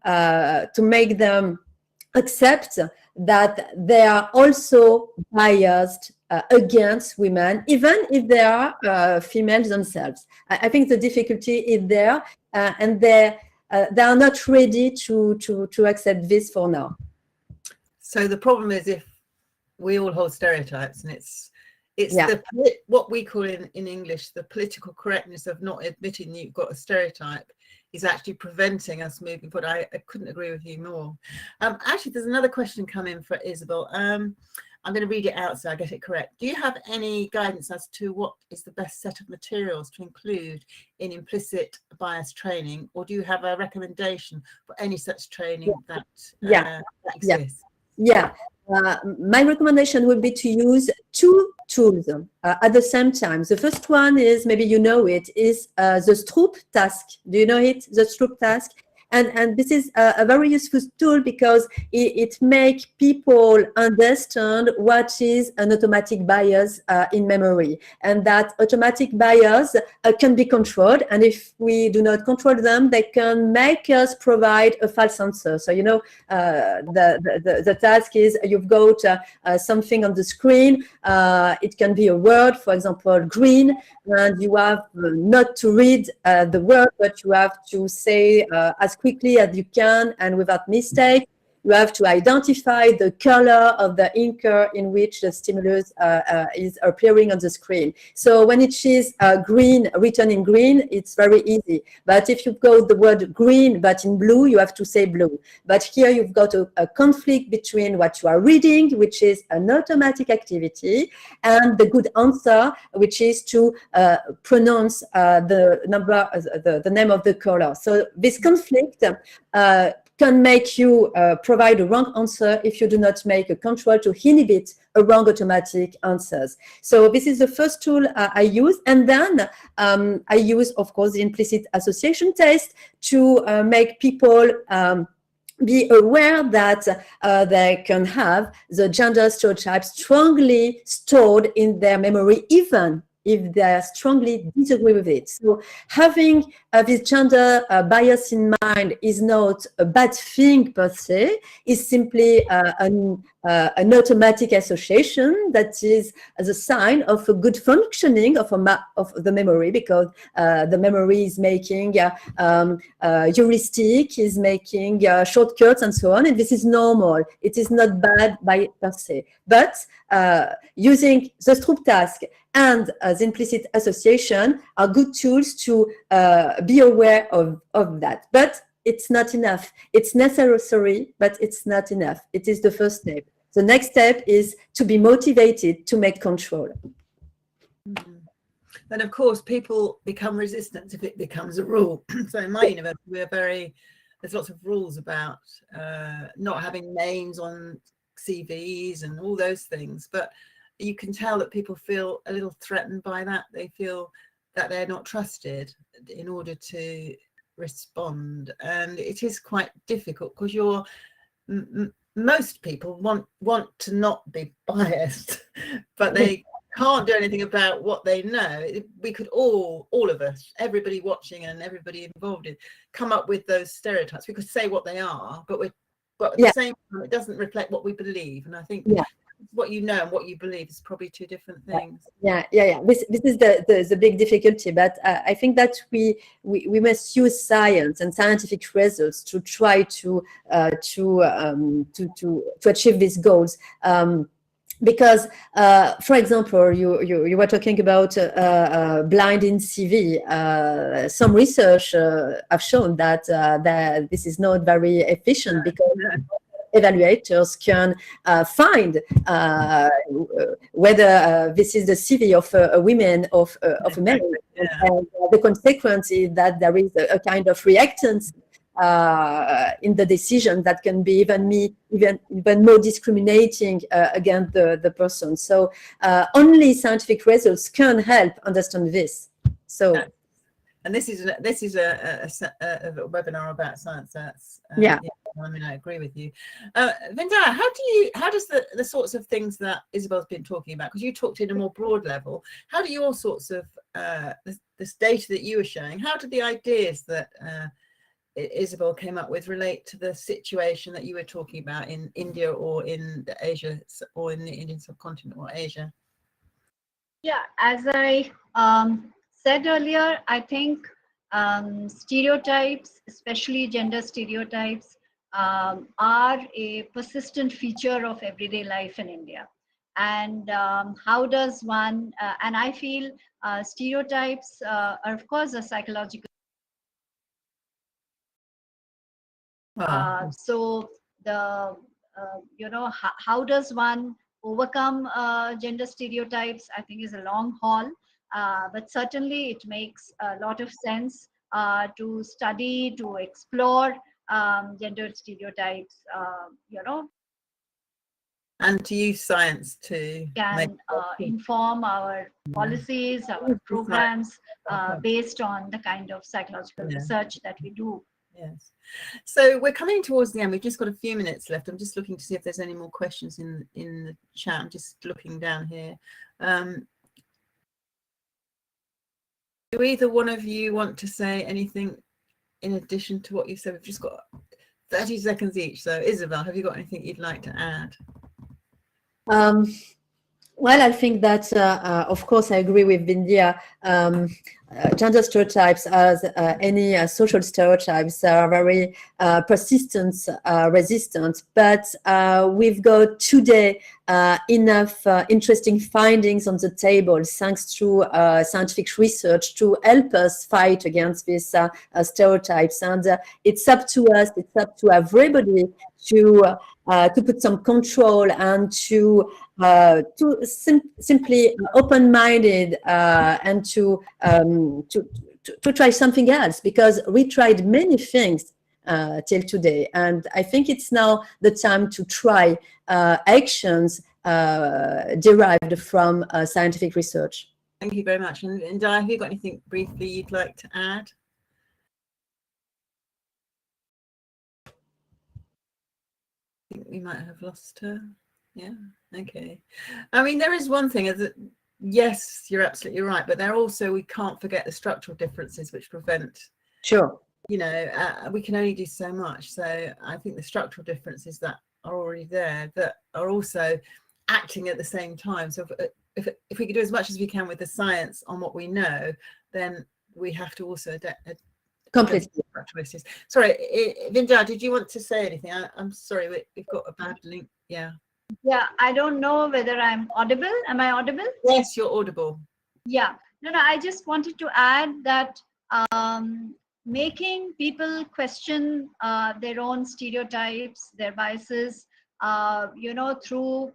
accept that they are also biased against women, even if they are females themselves. I think the difficulty is there, and they are not ready to accept this for now. So the problem is, if we all hold stereotypes, and it's Yeah. what we call in English the political correctness of not admitting you've got a stereotype is actually preventing us moving forward. I couldn't agree with you more. Actually, there's another question coming for Isabel. I'm going to read it out so I get it correct. Do you have any guidance as to what is the best set of materials to include in implicit bias training, or do you have a recommendation for any such training that exists? Yeah. My recommendation would be to use two tools at the same time. The first one is, maybe you know it, is the Stroop task. Do you know it? The Stroop task. And this is a very useful tool because it makes people understand what is an automatic bias in memory, and that automatic bias can be controlled. And if we do not control them, they can make us provide a false answer. So, you know, the task is you've got something on the screen. It can be a word, for example, green, and you have not to read the word, but you have to say as quickly as you can and without mistake. You have to identify the color of the inker in which the stimulus is appearing on the screen. So when it is green, written in green, it's very easy. But if you've got the word green, but in blue, you have to say blue. But here you've got a conflict between what you are reading, which is an automatic activity, and the good answer, which is to pronounce the name of the color. So this conflict can make you provide a wrong answer if you do not make a control to inhibit a wrong automatic answers. So this is the first tool I use. And then I use, of course, the implicit association test to make people be aware that they can have the gender stereotypes strongly stored in their memory, even if they strongly disagree with it. So having this gender bias in mind is not a bad thing per se, it's simply an automatic association that is as a sign of a good functioning of the memory, because the memory is making heuristic, is making shortcuts and so on, and this is normal. It is not bad by per se. But using the Stroop task and the implicit association are good tools to be aware of that. But it's not enough. It's necessary, but it's not enough. It is the first step. The next step is to be motivated to make control. And of course, people become resistant if it becomes a rule. So in my university, there's lots of rules about not having names on CVs and all those things. But you can tell that people feel a little threatened by that. They feel that they're not trusted in order to respond. And it is quite difficult because most people want to not be biased, but they can't do anything about what they know. We could all of us, everybody watching and everybody involved in, come up with those stereotypes. We could say what they are, but at the same time, it doesn't reflect what we believe. And I think what you know and what you believe is probably two different things. Yeah. This is the big difficulty. But I think that we must use science and scientific results to try to achieve these goals. Because, for example, you were talking about blind in CV. Some research have shown that this is not very efficient because evaluators can find whether this is the CV of a woman of a man. And the consequence is that there is a kind of reactance in the decision that can be even more discriminating against the person. So only scientific results can help understand this. So, and this is a webinar about science. That's I mean, I agree with you. Vendara, how does the sorts of things that Isabel's been talking about, because you talked in a more broad level, how do your sorts of this data that you were showing, how do the ideas that Isabel came up with relate to the situation that you were talking about in India or in Asia or in the Indian subcontinent or Asia? Yeah, as I said earlier, I think stereotypes, especially gender stereotypes, are a persistent feature of everyday life in India. And how does one, and I feel stereotypes are, of course, a psychological. So the how does one overcome gender stereotypes, I think, is a long haul, but certainly it makes a lot of sense to study, to explore gender stereotypes, and to use science to can inform our policies, our programs, based on the kind of psychological research that we do. Yes. So we're coming towards the end. We've just got a few minutes left. I'm just looking to see if there's any more questions in the chat. I'm just looking down here. Do either one of you want to say anything in addition to what you said? We've just got 30 seconds each. So Isabel, have you got anything you'd like to add? Well, I think that, of course, I agree with Vindhya. Gender stereotypes, as any social stereotypes, are very persistent, resistant. But we've got today enough interesting findings on the table, thanks to scientific research, to help us fight against these stereotypes. And it's up to us, it's up to everybody to put some control and to simply open-minded and to try something else, because we tried many things till today, and I think it's now the time to try actions derived from scientific research. Thank you very much. And Di, have you got anything briefly you'd like to add? I think we might have lost her. Yeah, okay. I mean, there is one thing, is that yes, you're absolutely right, but there also, we can't forget the structural differences which prevent, sure, you know, we can only do so much. So I think the structural differences that are already there, that are also acting at the same time. So if we could do as much as we can with the science on what we know, then we have to also completely. Sorry, Vindhya, did you want to say anything? I'm sorry, we've got a bad link. Yeah. Yeah, I don't know whether I'm audible. Am I audible? Yes, you're audible. Yeah. No, I just wanted to add that making people question their own stereotypes, their biases, through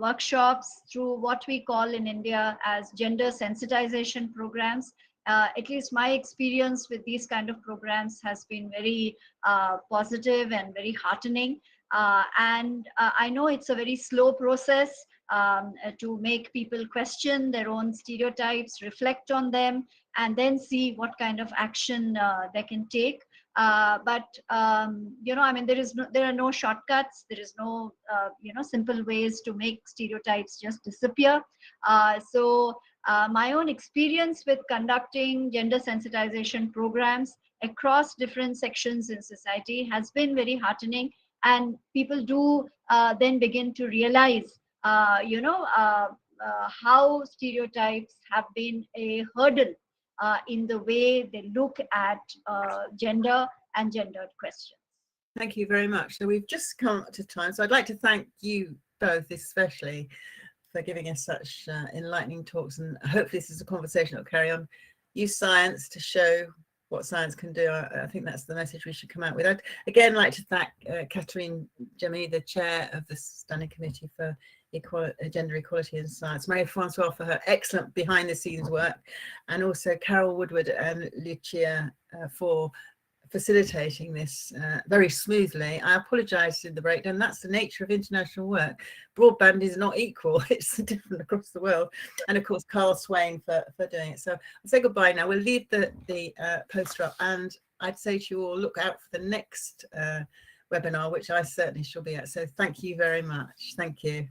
workshops, through what we call in India as gender sensitization programs. At least my experience with these kind of programs has been very positive and very heartening. And I know it's a very slow process to make people question their own stereotypes, reflect on them, and then see what kind of action they can take. But I mean, there are no shortcuts. There is no simple ways to make stereotypes just disappear. So my own experience with conducting gender sensitization programs across different sections in society has been very heartening, and people do then begin to realize how stereotypes have been a hurdle in the way they look at gender and gendered questions. Thank you very much. So we've just come up to time. So I'd like to thank you both, especially for giving us such enlightening talks. And hopefully this is a conversation that will carry on. Use science to show what science can do. I think that's the message we should come out with. I'd again like to thank Catherine Jamy, the chair of the Standing Committee for Gender Equality in Science, Marie-Francois for her excellent behind the scenes work, and also Carol Woodward and Lucia for facilitating this very smoothly. I apologize in the breakdown. That's the nature of international work. Broadband is not equal. It's different across the world. And of course, Carl Swain for doing it. So I'll say goodbye now. We'll leave the poster up, and I'd say to you all, look out for the next webinar, which I certainly shall be at. So thank you very much. Thank you.